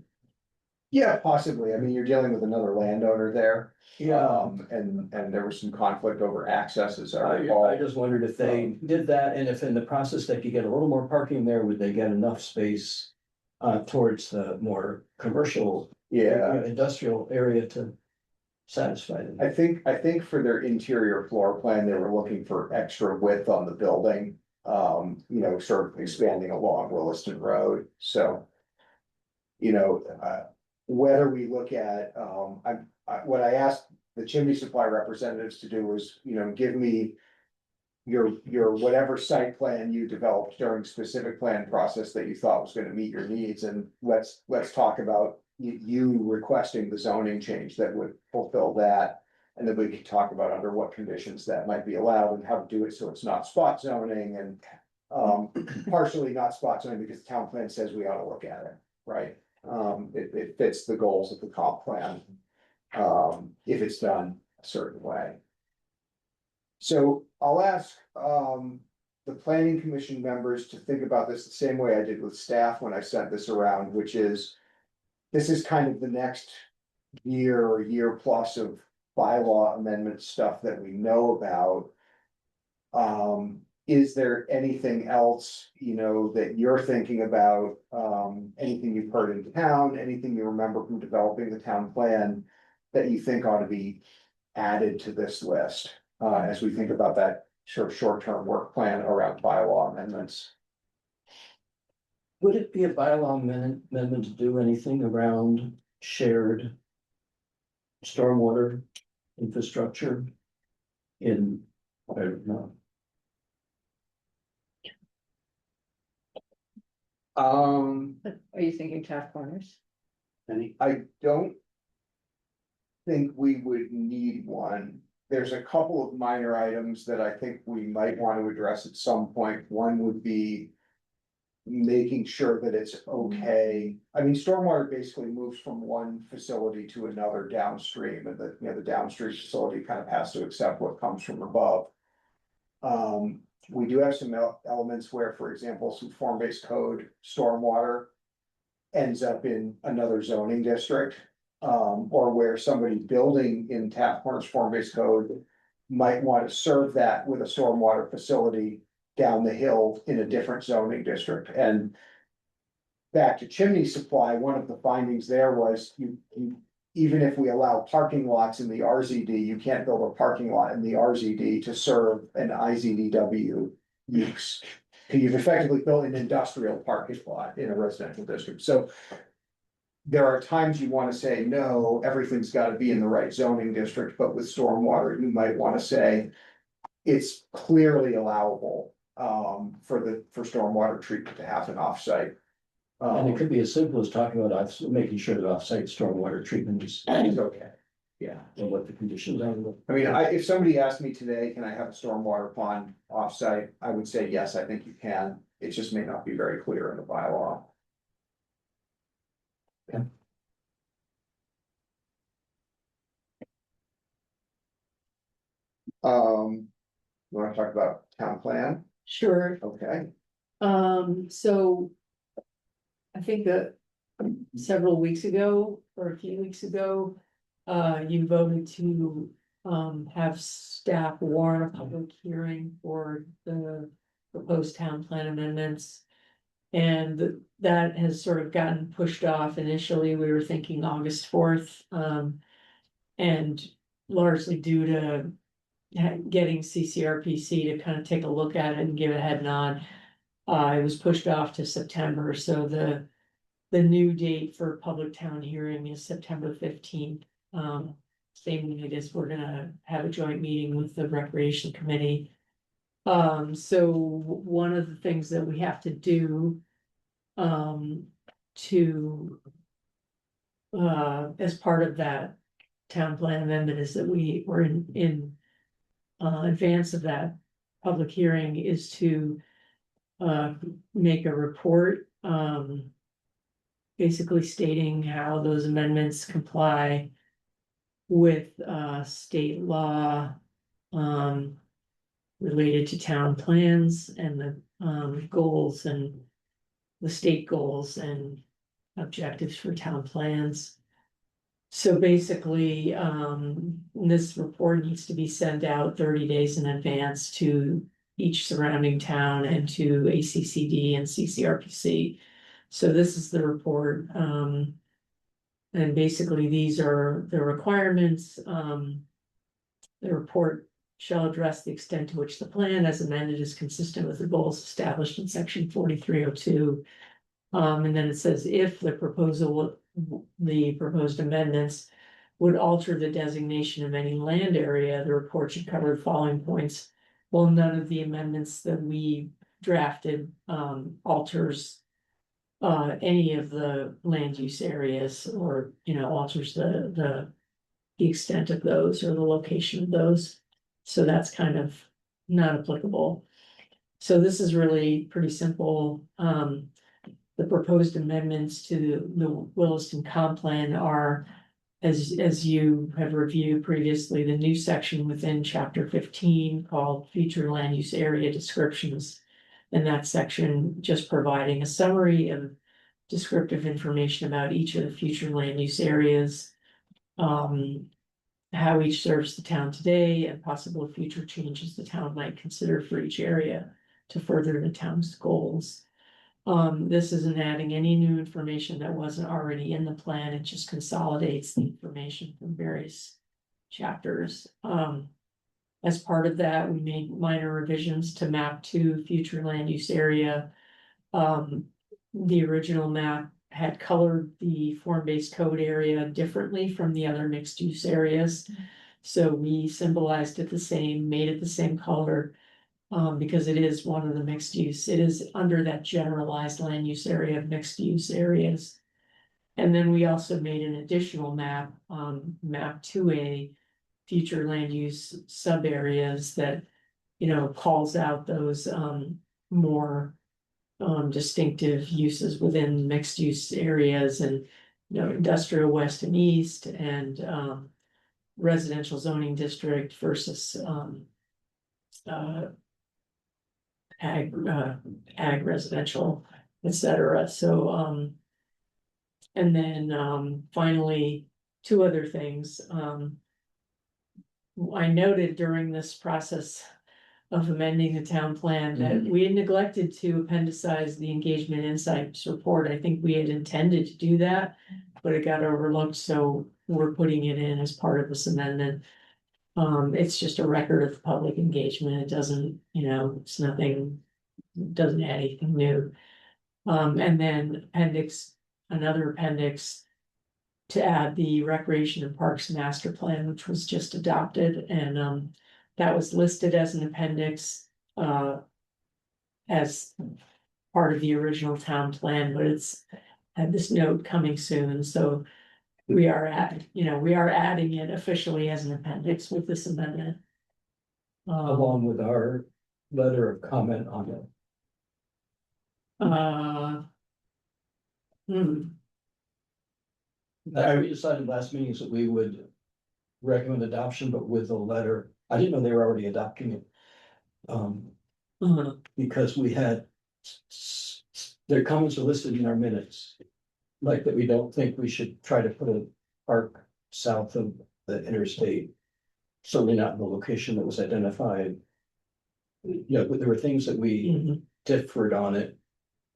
Yeah, possibly. I mean, you're dealing with another landowner there. Yeah. And there was some conflict over access, as I I recall. just wondered if they did that, and if in the process they could get a little more parking there, would they get enough space towards the more commercial, Yeah, industrial area to satisfy them? I think for their interior floor plan, they were looking for extra width on the building. Sort of expanding along Williston Road, so. Whether we look at, what I asked the chimney supply representatives to do was, give me. Your whatever site plan you developed during specific plan process that you thought was gonna meet your needs, and let's talk about you requesting the zoning change that would fulfill that. And then we could talk about under what conditions that might be allowed and how to do it so it's not spot zoning and. Partially not spot zoning because the town plan says we ought to look at it, right? It fits the goals of the comp plan. If it's done a certain way. So I'll ask, the planning commission members to think about this the same way I did with staff when I sent this around, which is. This is kind of the next year or year plus of bylaw amendment stuff that we know about. Is there anything else, that you're thinking about, anything you've heard in town, anything you remember from developing the town plan? That you think ought to be added to this list, as we think about that sort of short-term work plan around bylaw amendments? Would it be a bylaw amendment to do anything around shared stormwater infrastructure in, I don't know. Are you thinking Taft Corners? I don't. Think we would need one. There's a couple of minor items that I think we might want to address at some point. One would be. Making sure that it's okay. I mean, stormwater basically moves from one facility to another downstream, and the downstream facility kind of has to accept what comes from above. We do have some elements where, for example, some form-based code stormwater. Ends up in another zoning district, or where somebody building in Taft Corners form-based code. Might want to serve that with a stormwater facility down the hill in a different zoning district, and. Back to chimney supply, one of the findings there was even if we allow parking lots in the RZD, you can't build a parking lot in the RZD to serve an IZDW use. You've effectively built an industrial parking lot in a residential district, so. There are times you wanna say, no, everything's gotta be in the right zoning district, but with stormwater, you might wanna say. It's clearly allowable, for stormwater treatment to happen offsite. And it could be as simple as talking about making sure that offsite stormwater treatment is Okay, yeah. and what the conditions are. I mean, if somebody asked me today, can I have a stormwater pond offsite, I would say, yes, I think you can. It just may not be very clear in the bylaw. Okay. You wanna talk about town plan? Sure. Okay, So. I think that several weeks ago or a few weeks ago, you voted to. Have staff warn a public hearing for the proposed town plan amendments. And that has sort of gotten pushed off. Initially, we were thinking August 4th, and largely due to. Getting CCRPC to kind of take a look at it and give a head nod. It was pushed off to September, so the new date for public town hearing is September 15th. Same, I guess we're gonna have a joint meeting with the recreation committee. So one of the things that we have to do. To. As part of that town plan amendment is that we were in. Advance of that public hearing is to. Make a report, basically stating how those amendments comply. with state law related to town plans and the goals and the state goals and objectives for town plans. So basically, this report needs to be sent out 30 days in advance to each surrounding town and to ACCD and CCRPC. So this is the report, and basically these are the requirements. The report shall address the extent to which the plan as amended is consistent with the goals established in section 4302. And then it says if the proposed amendments would alter the designation of any land area, the report should cover the following points. Well, none of the amendments that we drafted alters any of the land use areas, or alters the extent of those or the location of those. So that's kind of not applicable. So this is really pretty simple. The proposed amendments to the Williston comp plan are, as you have reviewed previously, the new section within chapter 15 called future land use area descriptions. And that section just providing a summary of descriptive information about each of the future land use areas, how each serves the town today, and possible future changes the town might consider for each area to further the town's goals. This isn't adding any new information that wasn't already in the plan. It just consolidates the information from various chapters. As part of that, we made minor revisions to map 2 future land use area. The original map had colored the form-based code area differently from the other mixed use areas. So we symbolized it the same, made it the same color. Because it is one of the mixed use, it is under that generalized land use area of mixed use areas. And then we also made an additional map, map 2A, future land use sub areas that, calls out those more distinctive uses within mixed use areas, and industrial west and east, and residential zoning district versus ag residential, etc. So and then finally 2 other things. I noted during this process of amending the town plan that we had neglected to appendicize the engagement insights report. I think we had intended to do that, but it got overlooked, so we're putting it in as part of this amendment. It's just a record of public engagement. It doesn't, it's nothing, doesn't add anything new. And then another appendix to add the Recreation and Parks Master Plan, which was just adopted, and that was listed as an appendix as part of the original town plan, but it's had this note coming soon, so we are adding it officially as an appendix with this amendment. Along with our letter of comment on it. We decided last meeting that we would recommend adoption, but with a letter. I didn't know they were already adopting it. Because we had their comments are listed in our minutes. Like that we don't think we should try to put a park south of the interstate. Certainly not in the location that was identified. But there were things that we differed on it.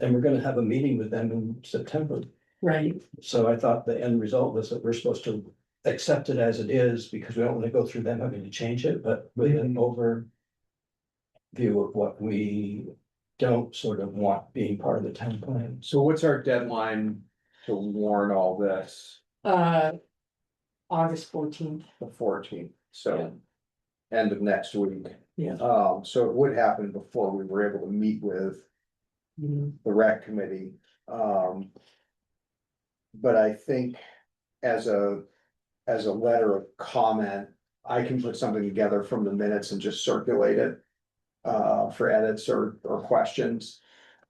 And we're gonna have a meeting with them in September. Right. So I thought the end result was that we're supposed to accept it as it is, because we don't want to go through them having to change it, but with an overview of what we don't sort of want being part of the town plan. So what's our deadline to warn all this? August 14th. The 14th, so end of next week. Yeah. So it would happen before we were able to meet with the rec committee. But I think as a letter of comment, I can put something together from the minutes and just circulate it for edits or questions.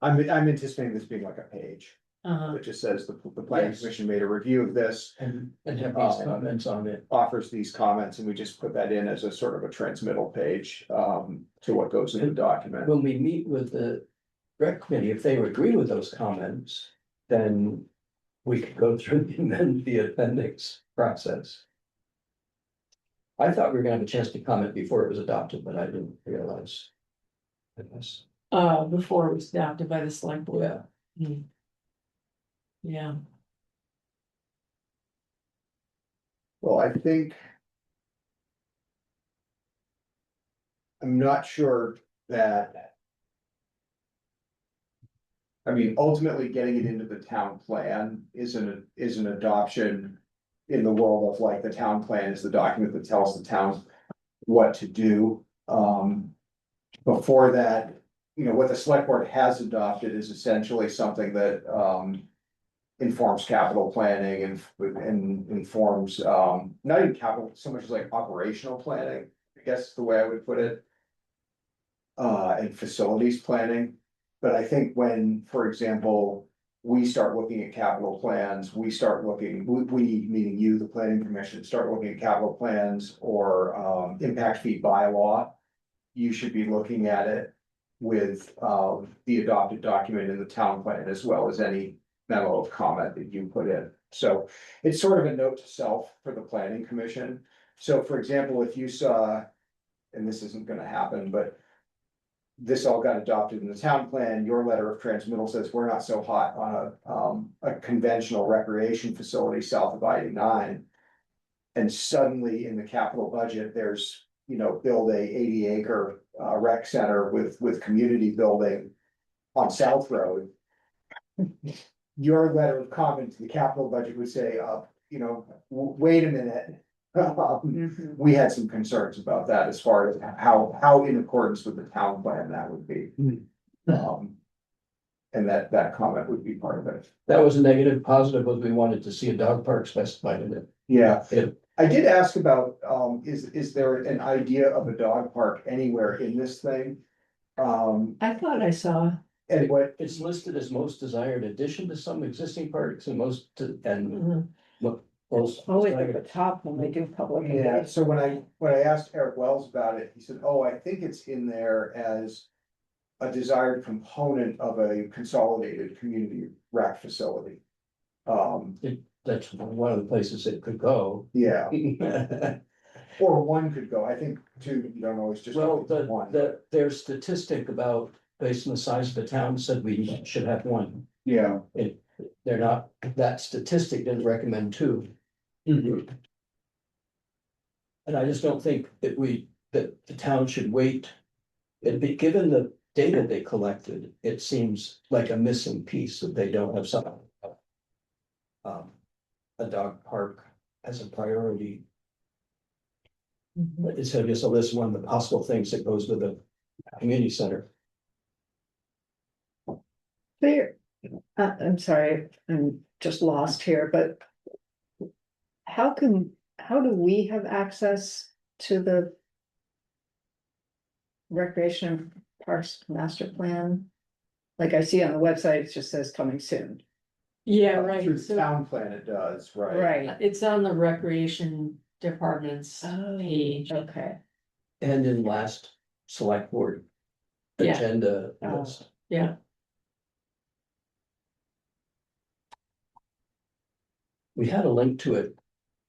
I'm anticipating this being like a page. It just says the planning Yes. commission made a review of this, and have these comments on it. offers these comments, and we just put that in as a sort of a transmittal page, to what goes in the document. When we meet with the rec committee, if they agree with those comments, then we could go through the appendix process. I thought we were gonna have a chance to comment before it was adopted, but I didn't realize. I guess, Before it was adopted by the select board. yeah, Hmm. Yeah, Well, I think. I'm not sure that. I mean, ultimately, getting it into the town plan is an adoption. In the world of like, the town plan is the document that tells the town what to do. Before that, what the select board has adopted is essentially something that, informs capital planning and informs, not even capital, so much as like operational planning, I guess is the way I would put it. And facilities planning, but I think when, for example, we start looking at capital plans, we start looking, we, meaning you, the planning commission, start looking at capital plans or, impact fee bylaw. You should be looking at it with, the adopted document in the town plan, as well as any memo of comment that you put in. So it's sort of a note to self for the planning commission. So for example, if you saw, and this isn't gonna happen, but this all got adopted in the town plan, your letter of transmittal says we're not so hot on a conventional recreation facility south of I-89. And suddenly in the capital budget, there's, build a 80-acre rec center with community building on South Road. Your letter of comment to the capital budget would say, wait a minute. We had some concerns about that as far as how in accordance with the town plan that would be. And that comment would be part of it. that was a negative. Positive was we wanted to see a dog park specified in it. Yeah, It- I did ask about, is there an idea of a dog park anywhere in this thing? I thought I saw, And what, It's listed as most desired addition to some existing parks and most, and Mhm. what most. always at the top when they do public. yeah, engagement. so when I asked Eric Wells about it, he said, oh, I think it's in there as. A desired component of a consolidated community rec facility. That's one of the places it could go. Yeah, or one could go, I think two, you don't always just. Well, go to one. their statistic about, based on the size of the town, said we should have one. Yeah. They're not, that statistic didn't recommend two. And I just don't think that that the town should wait. It'd be, given the data they collected, it seems like a missing piece that they don't have some. A dog park as a priority. It's just a list of one of the possible things that goes with a community center. There, I'm sorry, I'm just lost here, but. How do we have access to the? Recreation and Parks Master Plan? Like I see on the website, it just says coming soon. Yeah, Through right, the so town plan it does, right? Right. it's on the recreation department's page. Okay, And in last select board. Yeah. Agenda Oh. list. Yeah, We had a link to it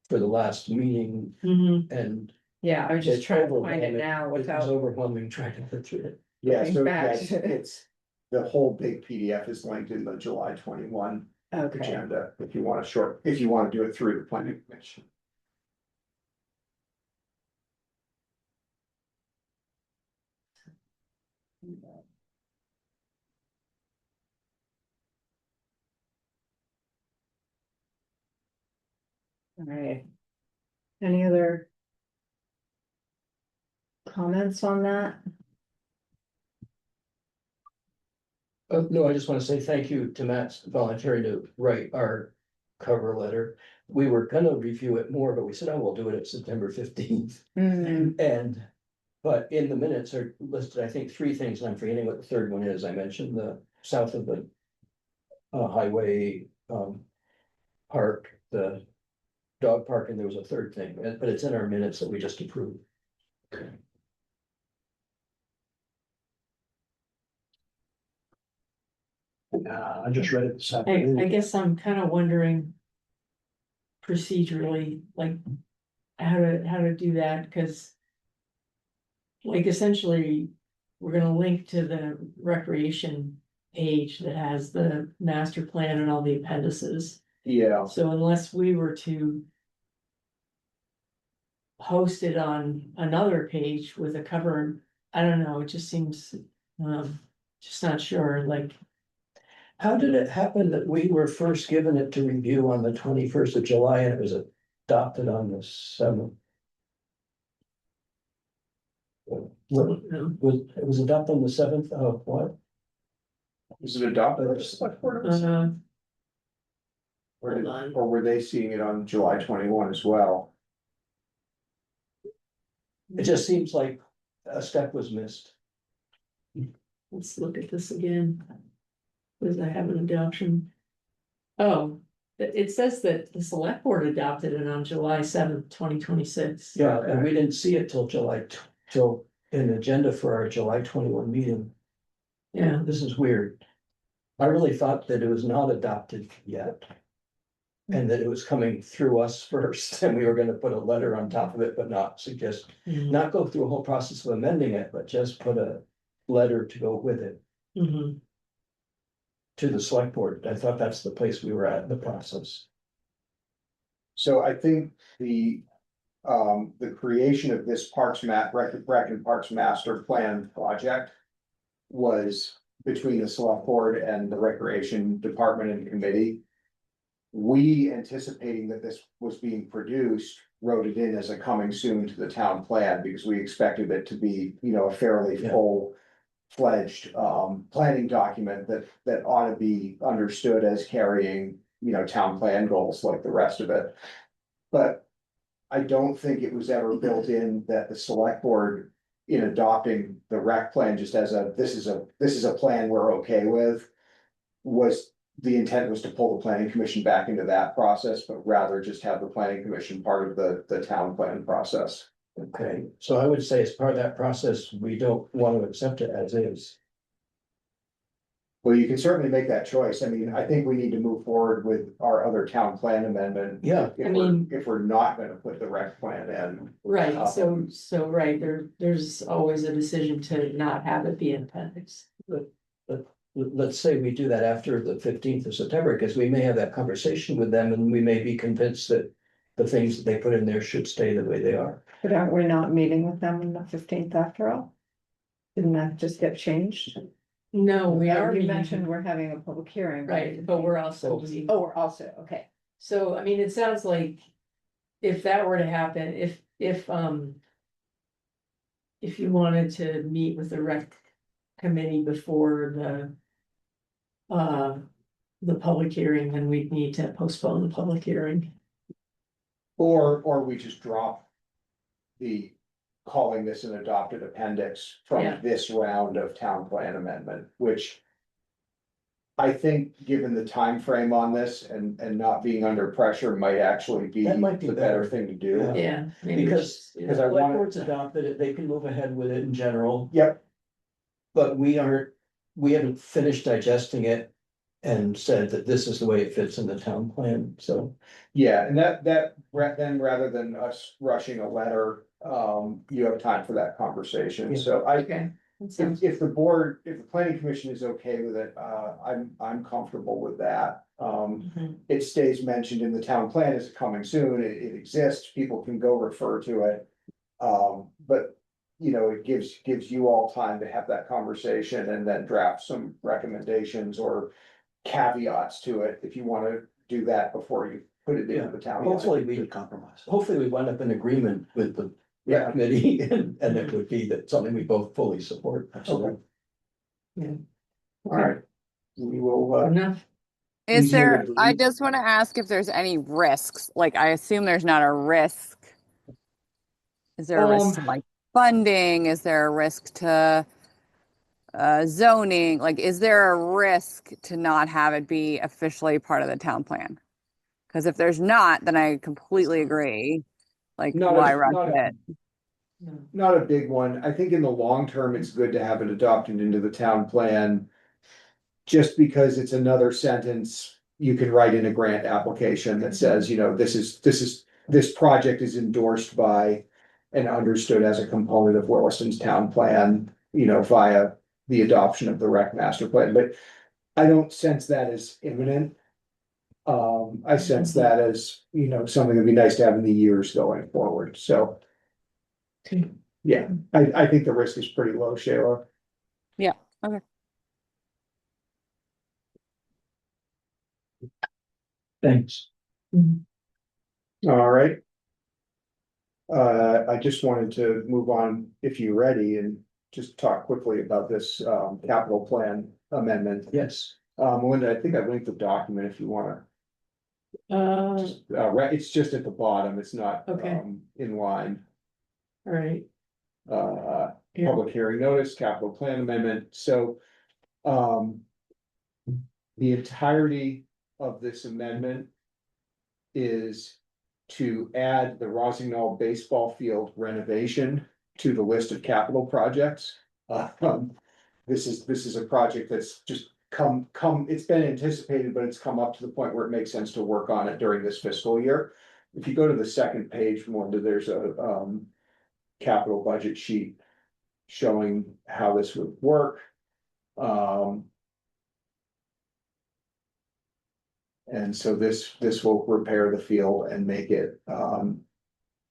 for the last meeting mhm. and. yeah, I was just it's trying to find it overwhelming. now It was without, overwhelming trying to get through it. Yeah, Looking so back. yes, it's, the whole big PDF is linked in the July 21 okay, agenda, if you want to do it through the planning commission. all right. Any other? Comments on that? No, I just want to say thank you to Matt's volunteering to write our cover letter. We were gonna review it more, but we said, oh, we'll do it at September 15th. And, but in the minutes are listed, I think, three things, and I'm forgetting what the third one is. I mentioned the south of the highway, park, the dog park, and there was a third thing, but it's in our minutes that we just approved. I just read it this I afternoon. guess I'm kind of wondering procedurally, like, how to do that, because like essentially, we're gonna link to the recreation page that has the master plan and all the appendices. Yeah, So unless we were to post it on another page with a cover, I don't know, it just seems, just not sure, like, How did it happen that we were first given it to review on the 21st of July and it was adopted on the 7th? It was adopted on the 7th of what? was it adopted by the select board? uh, Or hold did- on. or were they seeing it on July 21 as well? It just seems like a step was missed. Let's look at this again. Does I have an adoption? Oh, it says that the select board adopted it on July 7th, 2026. Yeah, and we didn't see it till till an agenda for our July 21 meeting. Yeah, This is weird. I really thought that it was not adopted yet. And that it was coming through us first, and we were gonna put a letter on top of it, but not go through a whole process of amending it, but just put a letter to go with it Mhm. to the select board. I thought that's the place we were at in the process. So I think the creation of this Rec and Parks Master Plan project was between the select board and the recreation department and committee. We, anticipating that this was being produced, wrote it in as a coming soon to the town plan because we expected it to be, a fairly Yeah. full-fledged planning document that ought to be understood as carrying, town plan goals like the rest of it. But I don't think it was ever built in that the select board, in adopting the rec plan just as this is a plan we're okay with, the intent was to pull the planning commission back into that process, but rather just have the planning commission part of the town plan process. Okay, so I would say as part of that process, we don't want to accept it as is. Well, you can certainly make that choice. I mean, I think we need to move forward with our other town plan amendment. Yeah, If we're not gonna put the rec plan in. Right, so right, there's always a decision to not have it be an appendix. let's say we do that after the 15th of September, because we may have that conversation with them and we may be convinced that the things that they put in there should stay the way they are. But aren't we not meeting with them on the 15th after all? Didn't that just get changed? No, we are. You meeting- mentioned we're having a public hearing. Right, but we're also. Oh, we're also, okay. So, I mean, it sounds like if that were to happen, if you wanted to meet with the rec committee before the public hearing, then we'd need to postpone the public hearing. Or we just drop the calling this an adopted appendix Yeah. from this round of town plan amendment, which I think, given the time frame on this and not being under pressure, might actually be That might be the better better. thing to do. Yeah. Yeah. maybe we Because should do the that. I select wanted- board's adopted it, they can move ahead with it in general, Yep, but we haven't finished digesting it. And said that this is the way it fits in the town plan, so. yeah, and then rather than us rushing a letter, you have time for that conversation, Yeah. so Okay. That sounds- if the planning commission is okay with it, I'm comfortable with that. Mhm. It stays mentioned in the town plan as coming soon, it exists, people can go refer to it. But, it gives you all time to have that conversation and then draft some recommendations or caveats to it, if you wanna do that before you put it into the town. Hopefully we, Good compromise. hopefully we wind up in agreement with the Yeah. committee and it would be that something we both fully support. Absolutely. Yeah. All right, we will, Enough. Is Easier there, to I delete. just want to ask if there's any risks, like I assume there's not a risk. Is there a risk to like funding? Is there a risk to zoning, like, is there a risk to not have it be officially part of the town plan? Because if there's not, then I completely agree. Like, Not why a, rush not a, it? not a big one. I think in the long term, it's good to have it adopted into the town plan. Just because it's another sentence, you can write in a grant application that says, you know, this project is endorsed by. And understood as a component of Williston's town plan, you know, via the adoption of the rec master plan, but I don't sense that as imminent. I sense that as, you know, something that'd be nice to have in the years going forward, so. Okay. Yeah, I think the risk is pretty low, Shayla. Yeah, okay. Thanks. All right. I just wanted to move on, if you're ready, and just talk quickly about this, capital plan amendment. Yes, Melinda, I think I linked the document if you wanna. All It's just at the bottom, it's not, Okay. in line. right, Yeah. Public hearing notice, capital plan amendment, so. The entirety of this amendment. Is to add the Rosignol baseball field renovation to the list of capital projects. This is a project that's just it's been anticipated, but it's come up to the point where it makes sense to work on it during this fiscal year. If you go to the second page, Melinda, there's a capital budget sheet showing how this would work. And so this will repair the field and make it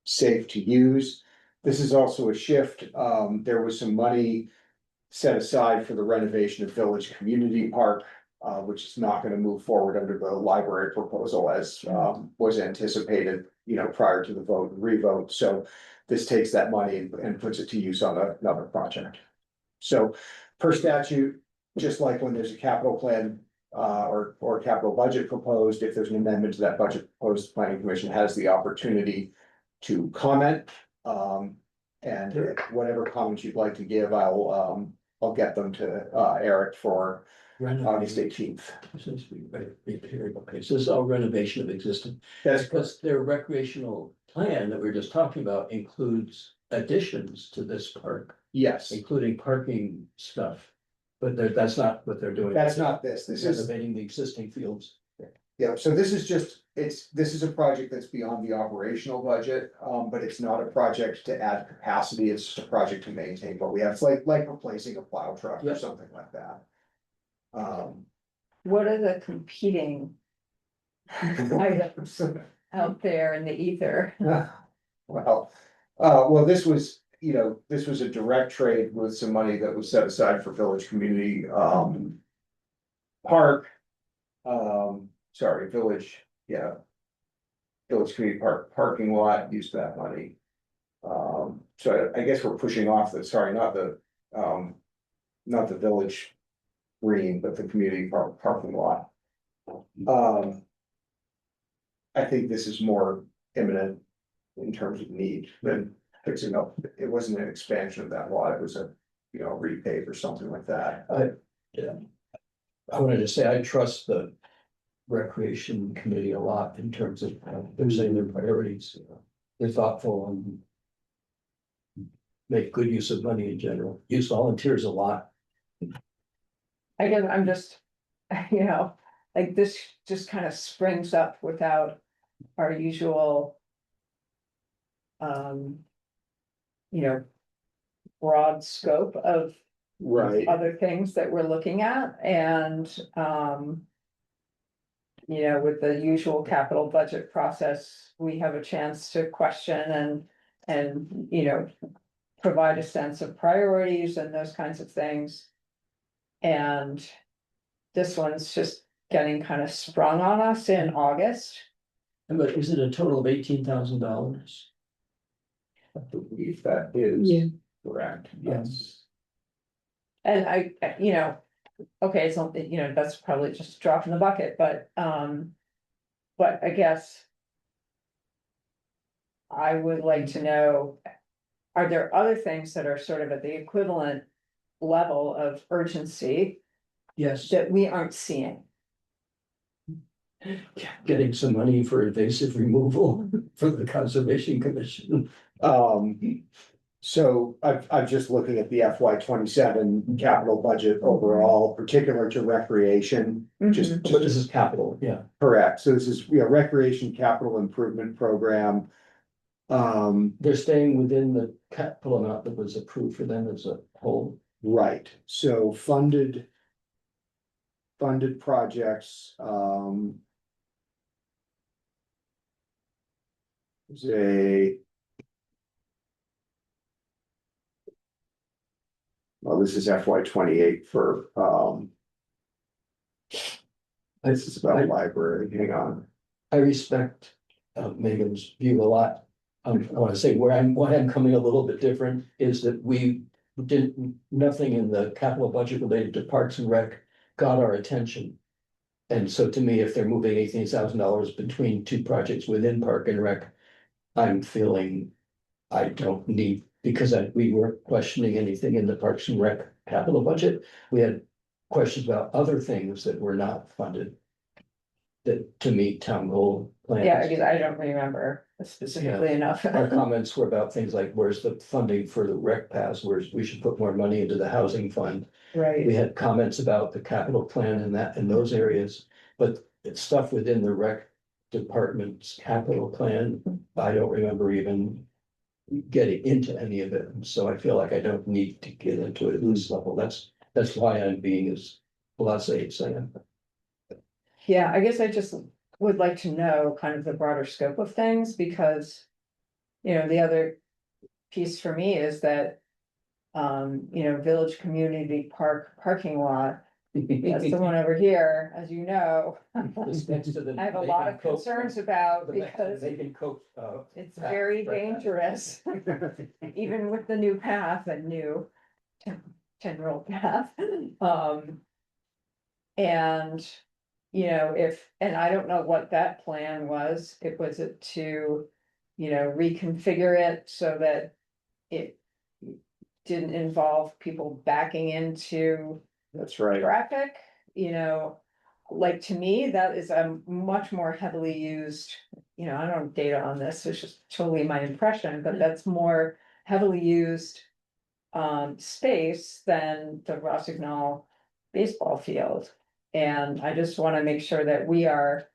safe to use. This is also a shift. There was some money set aside for the renovation of Village Community Park, which is not gonna move forward under the library proposal as was anticipated, you know, prior to the vote and revote. So this takes that money and puts it to use on another project. So per statute, just like when there's a capital plan or capital budget proposed, if there's an amendment to that budget proposed, the planning commission has the opportunity to comment. And whatever comments you'd like to give, I'll get them to Eric for August 18th. Okay, so this is all renovation of existing, That's because their recreational plan that we were just talking about includes additions to this park, Yes, including parking stuff. But that's not what they're doing. that's not this. This is, Renovating the existing fields. yeah, so this is just, this is a project that's beyond the operational budget, but it's not a project to add capacity, it's just a project to maintain what we have. It's like replacing a plow truck or Yep. something like that. What are the competing items out there in the ether? Well, this was, you know, this was a direct trade with some money that was set aside for Village Community, Park. Sorry, Village, yeah. Village Community Park parking lot, used that money. So I guess we're pushing off not the Village Green, but the community parking lot. I think this is more imminent in terms of need than fixing up. It wasn't an expansion of that lot, it was a, you know, repave or something like that. I wanted to say, I trust the recreation committee a lot in terms of they're saying their priorities. They're thoughtful and make good use of money in general, use volunteers a lot. I guess I'm just, you know, like this just kind of springs up without our usual. You know, broad scope of Right, other things that we're looking at and, you know, with the usual capital budget process, we have a chance to question and, you know, provide a sense of priorities and those kinds of things. And this one's just getting kind of sprung on us in August. But is it a total of $18,000? I believe that is Yeah. correct, yes. And you know, okay, it's not, you know, that's probably just a drop in the bucket, but I guess. I would like to know, are there other things that are sort of at the equivalent level of urgency Yes, that we aren't seeing. getting some money for invasive removal for the Conservation Commission. So I'm just looking at the FY 27 capital budget overall, particular to recreation, just. But this is capital, yeah. Correct, so this is, recreation capital improvement program. They're staying within the capital amount that was approved for them as a whole. Right, so funded. Funded projects, is a. Well, this is FY 28 for, this is about library, hang on. I respect Megan's view a lot. I want to say why I'm coming a little bit different is that we did nothing in the capital budget related to Parks and Rec got our attention. And so to me, if they're moving $18,000 between two projects within Park and Rec, I'm feeling I don't need, because we weren't questioning anything in the Parks and Rec capital budget. We had questions about other things that were not funded that to meet town goal plans. Yeah, because I don't remember specifically enough. Our comments were about things like, where's the funding for the rec pass, where's, we should put more money into the housing fund. Right, We had comments about the capital plan and that, in those areas, but it's stuff within the rec department's capital plan. I don't remember even getting into any of it, and so I feel like I don't need to get into it at this level. That's why I'm being as blasé as I am. yeah, I guess I just would like to know kind of the broader scope of things, because. You know, the other piece for me is that. Village Community Park parking lot, that's the one over here, as you know. This next to the I have a lot of Bacon Coke- concerns about the next to the because Bacon Coke, it's path, very right. dangerous. Even with the new path and new general path. And, and I don't know what that plan was. It was it to, reconfigure it so that it didn't involve people backing into That's right. traffic, like to me, that is a much more heavily used, I don't have data on this, it's just totally my impression, but that's more heavily used space than the Rossignol baseball field. And I just want to make sure that we are,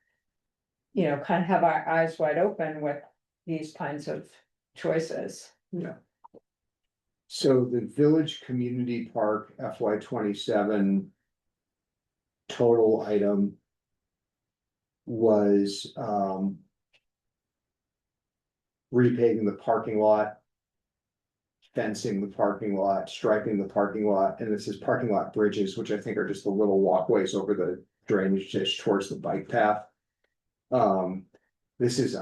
kind of have our eyes wide open with these kinds of choices. Yeah. So the Village Community Park FY 27 total item was repaving the parking lot, fencing the parking lot, striping the parking lot, and this is parking lot bridges, which I think are just the little walkways over the drainage ditch towards the bike path. This is,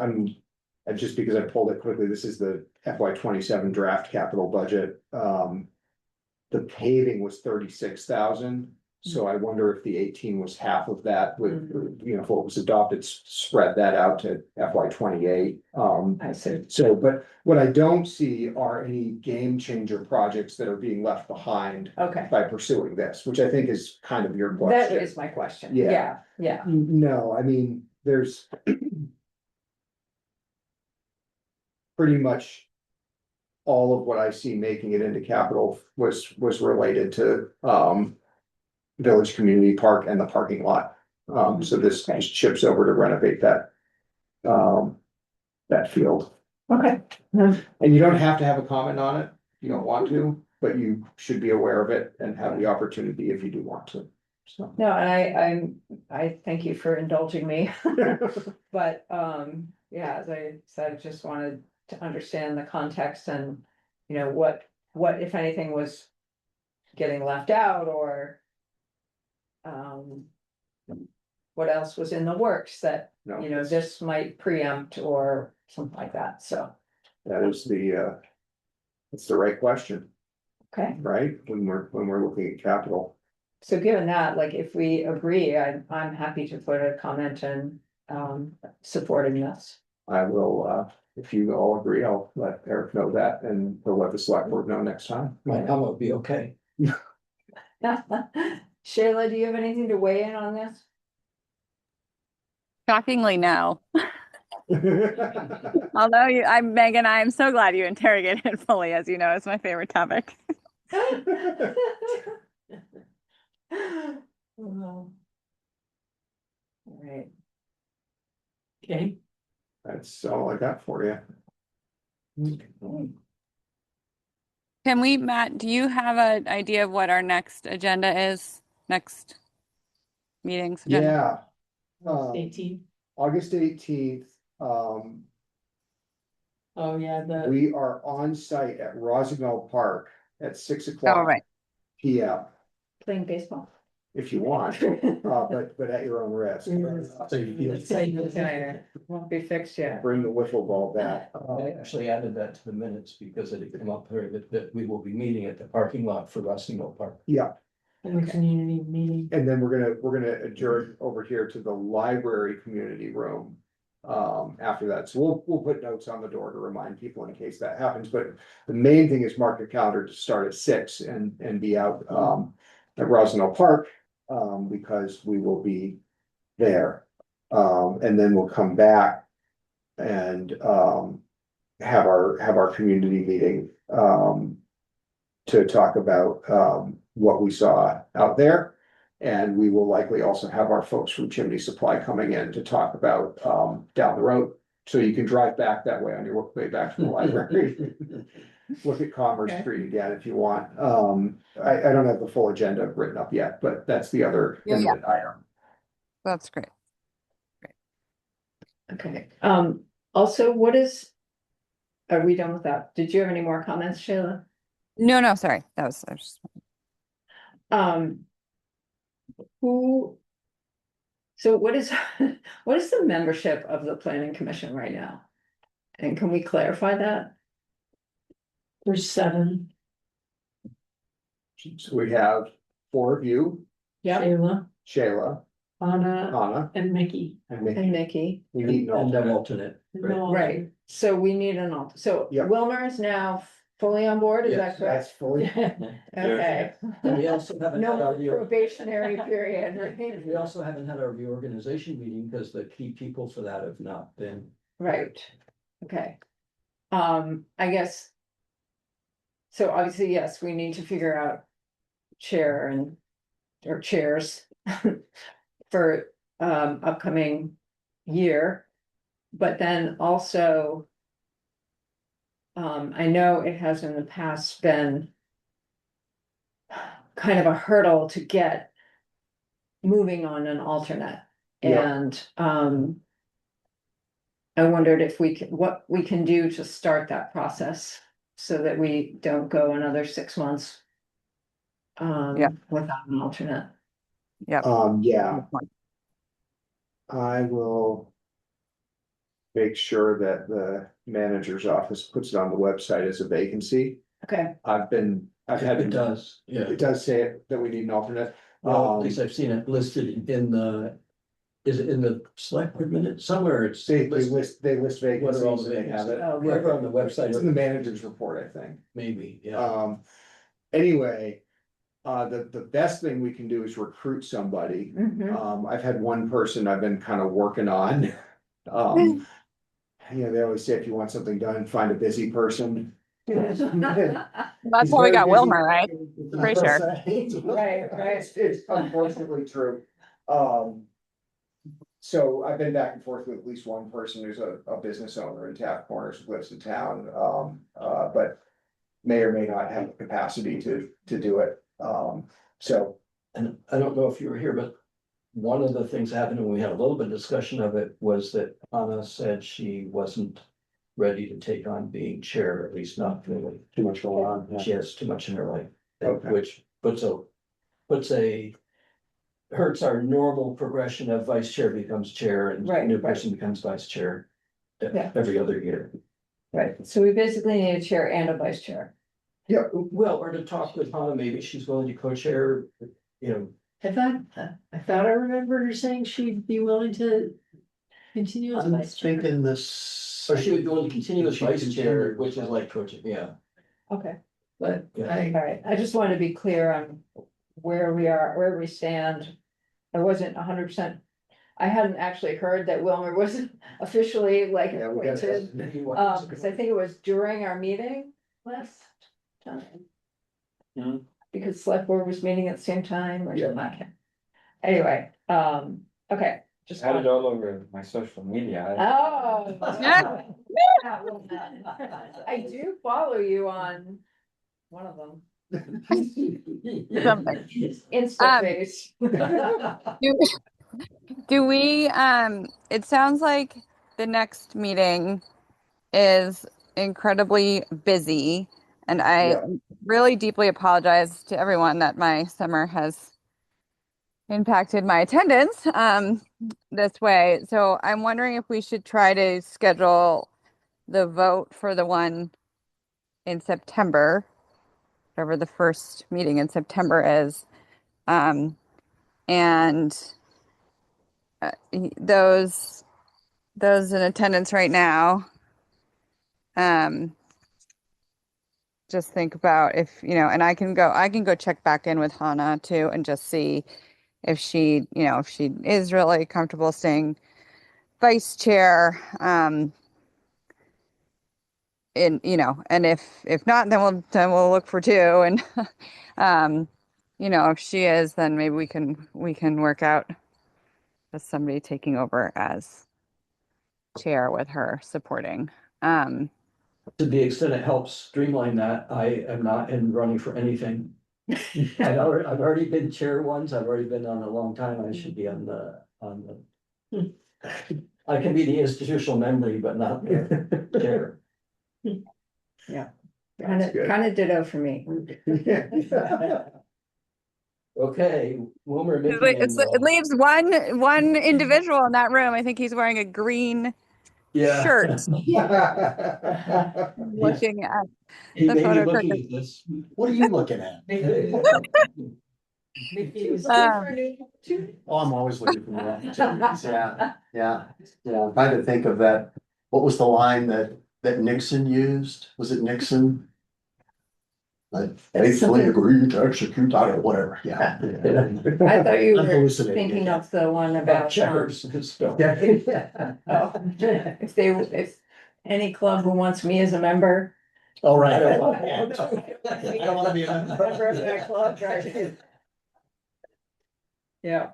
just because I pulled it quickly, this is the FY 27 draft capital budget. The paving was 36,000, so I wonder if the 18 was half of that with, if what was adopted, spread that out to FY 28. I see. So, but what I don't see are any game changer projects that are being left behind Okay, by pursuing this, which I think is kind of your that question. is my question. Yeah. Yeah, No, I mean, there's pretty much all of what I see making it into capital was related to Village Community Park and the parking lot. So this just chips over to renovate that that field. okay. And you don't have to have a comment on it, you don't want to, but you should be aware of it and have the opportunity if you do want to. So. No, and I thank you for indulging me. But, yeah, as I said, just wanted to understand the context and, what, if anything, was getting left out or what else was in the works that, No, this might preempt or something like that, so, that is it's the right question, okay. right? When we're looking at capital. So given that, like, if we agree, I'm happy to put a comment in, supporting this. I will, if you all agree, I'll let Eric know that and he'll let the select board know next time. My comment would be okay. Shayla, do you have anything to weigh in on this? Shockingly, no. Although I'm Megan, I'm so glad you interrogated it fully. As you know, it's my favorite topic. All right. Okay, That's all I got for you. Can we, Matt, do you have an idea of what our next agenda is? Next meeting's agenda? Yeah, 18. August 18th, Oh, yeah, the, we are on site at Roosevelt Park at 6 Oh, o'clock right. PM, Playing baseball. if you want, but at your own risk. So you Won't be fixed yet. bring the wiffle ball back. I actually added that to the minutes because it had come up here that we will be meeting at the parking lot for Rossingham Park. Yeah, in the community meeting. and then we're gonna adjourn over here to the library community room. After that, so we'll put notes on the door to remind people in case that happens, but the main thing is mark your calendar to start at 6 and be out, at Roosevelt Park. Because we will be there, and then we'll come back and, have our community meeting, to talk about, what we saw out there. And we will likely also have our folks from Chimney Supply coming in to talk about, down the road. So you can drive back that way on your way back from the library. Look at Commerce Okay. Street again if you want. I don't have the full agenda written up yet, but that's the other Yeah, imminent item. That's great. Okay, also, are we done with that? Did you have any more comments, Shayla? No, sorry. I was just Um. So what is, what is the membership of the planning commission right now? And can we clarify that? There's 7. So we have 4 of you, Yeah. Shayla, Shayla, Anna, Anna, and Mickey. and And Mickey. Mickey, We need an And an alternate. alternate. No, right, so we need an alt, so Yep. Wilmer is now fully on board, is that Yes, correct? That's fully. Okay. And we also haven't had No our, probationary period, right? we also haven't had our reorganization meeting because the key people for that have not been. Right, okay. I guess. So obviously, yes, we need to figure out chair or chairs for upcoming year. But then also, I know it has in the past been kind of a hurdle to get moving on an alternate. Yeah. And I wondered if what we can do to start that process so that we don't go another 6 months Yeah. without an alternate. Yep. Yeah, Good point. I will. Make sure that the manager's office puts it on the website as a vacancy. Okay, I've had. It does, yeah. It does say it that we need an alternate. Well, at least I've seen it listed in the, is it in the select board minutes? Somewhere it's. They listed. list What vacancies are all and the they have it. Oh, Wherever on the It's in the website, manager's report, I think. maybe, yeah. Anyway, the best thing we can do is recruit somebody. mhm. I've had one person I've been kind of working on. They always say if you want something done, find a busy person. That's He's why we very got busy. Wilmer, right? Pretty sure. Right. It's unfortunately true. So I've been back and forth with at least one person who's a business owner in Taft Corners, who lives in town, but may or may not have the capacity to do it. So And I don't know if you were here, but one of the things happened, and we had a little bit of discussion of it, was that Anna said she wasn't ready to take on being chair, at least not really. too much going on. She has too much in her life, Okay. which puts hurts our normal progression of vice chair becomes chair and Right, new right. person becomes vice chair. Yeah. Every other year. Right, so we basically need a chair and a vice chair. Yep. Well, or to talk with Anna, maybe she's willing to co-chair, I thought I remembered her saying she'd be willing to continue as I'm vice chair. thinking this. or she would be willing to continue as She vice can chair, continue. which is like coaching, yeah. Okay, But Yeah. I, all right, I just wanted to be clear on where we are, where we stand. I wasn't 100%. I hadn't actually heard that Wilmer was officially like Yeah, we got appointed. Because I think it was during our meeting last time. Mhm. Because select board was meeting at the same time or Yeah. something like that. Anyway, okay, just. Had it all over my social media. Oh. Yeah. I do follow you on one of them. Something. Instaface. Do we, it sounds like the next meeting is incredibly busy. And I Yeah. really deeply apologize to everyone that my summer has impacted my attendance this way. So I'm wondering if we should try to schedule the vote for the one in September, whatever the first meeting in September is. And those in attendance right now, just think about if, and I can go check back in with Hannah too and just see if she, if she is really comfortable staying vice chair. And if not, then we'll look for two. And if she is, then maybe we can work out with somebody taking over as chair with her supporting. To the extent it helps streamline that, I am not in running for anything. I've already been chair once, I've already been on a long time, I should be on the. I can be the institutional memory, but not the chair. That's good. Kind of ditto for me. Okay, Wilmer, It Mickey, and, leaves one individual in that room. I think he's wearing a green yeah. shirt, Yeah. looking at He the may be photo looking critic. at this. What are you looking at? He was Um, looking for a new opportunity. Oh, I'm always looking for more opportunities. Yeah. I'm trying to think of that. What was the line that Nixon used? Was it Nixon? I faithfully agree to execute, I don't know, whatever, yeah. I thought you I'm were hallucinating thinking again. of the one About about, checkers. if any club who wants me as a member. All right. I don't want I don't want to be a Member of that club, right? Yeah.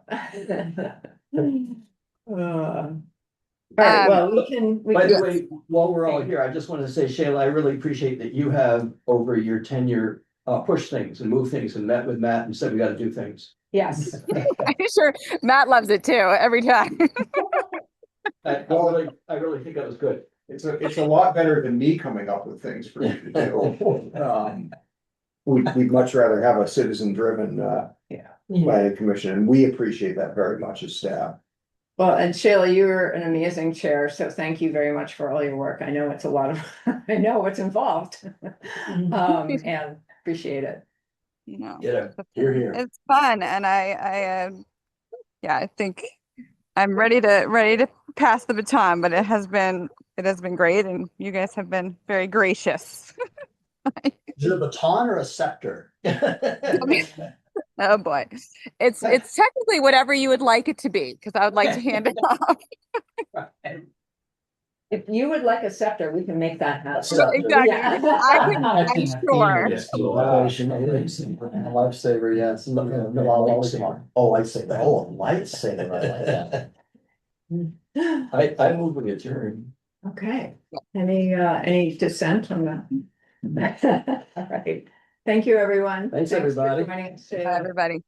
All right, well, we By the can, way, while we're all here, I just wanted to say, Shayla, I really appreciate that you have over your tenure pushed things and moved things and met with Matt and said we got to do things. yes. I'm sure Matt loves it too every time. I really think that was good. It's a lot better than me coming up with things for you to do. We'd much rather have a citizen-driven, planning commission, and we appreciate that very much as staff. Well, and Shayla, you're an amazing chair, so thank you very much for all your work. I know it's a lot of, I know what's involved. And appreciate it. Yeah, Here. It's fun, and I think I'm ready to pass the baton. But it has been great, and you guys have been very gracious. Is it a baton or a scepter? Oh boy, it's technically whatever you would like it to be, because I would like to hand it off. If you would like a scepter, we can make that happen. Exactly. Yeah. I'm sure. Lifesaver, yes. Oh, lightsaber. Oh, a lightsaber. I like that. I move with adjourn. Okay, any dissent on that? All right, thank you, everyone. Thanks, for everybody. joining us today. Bye, everybody.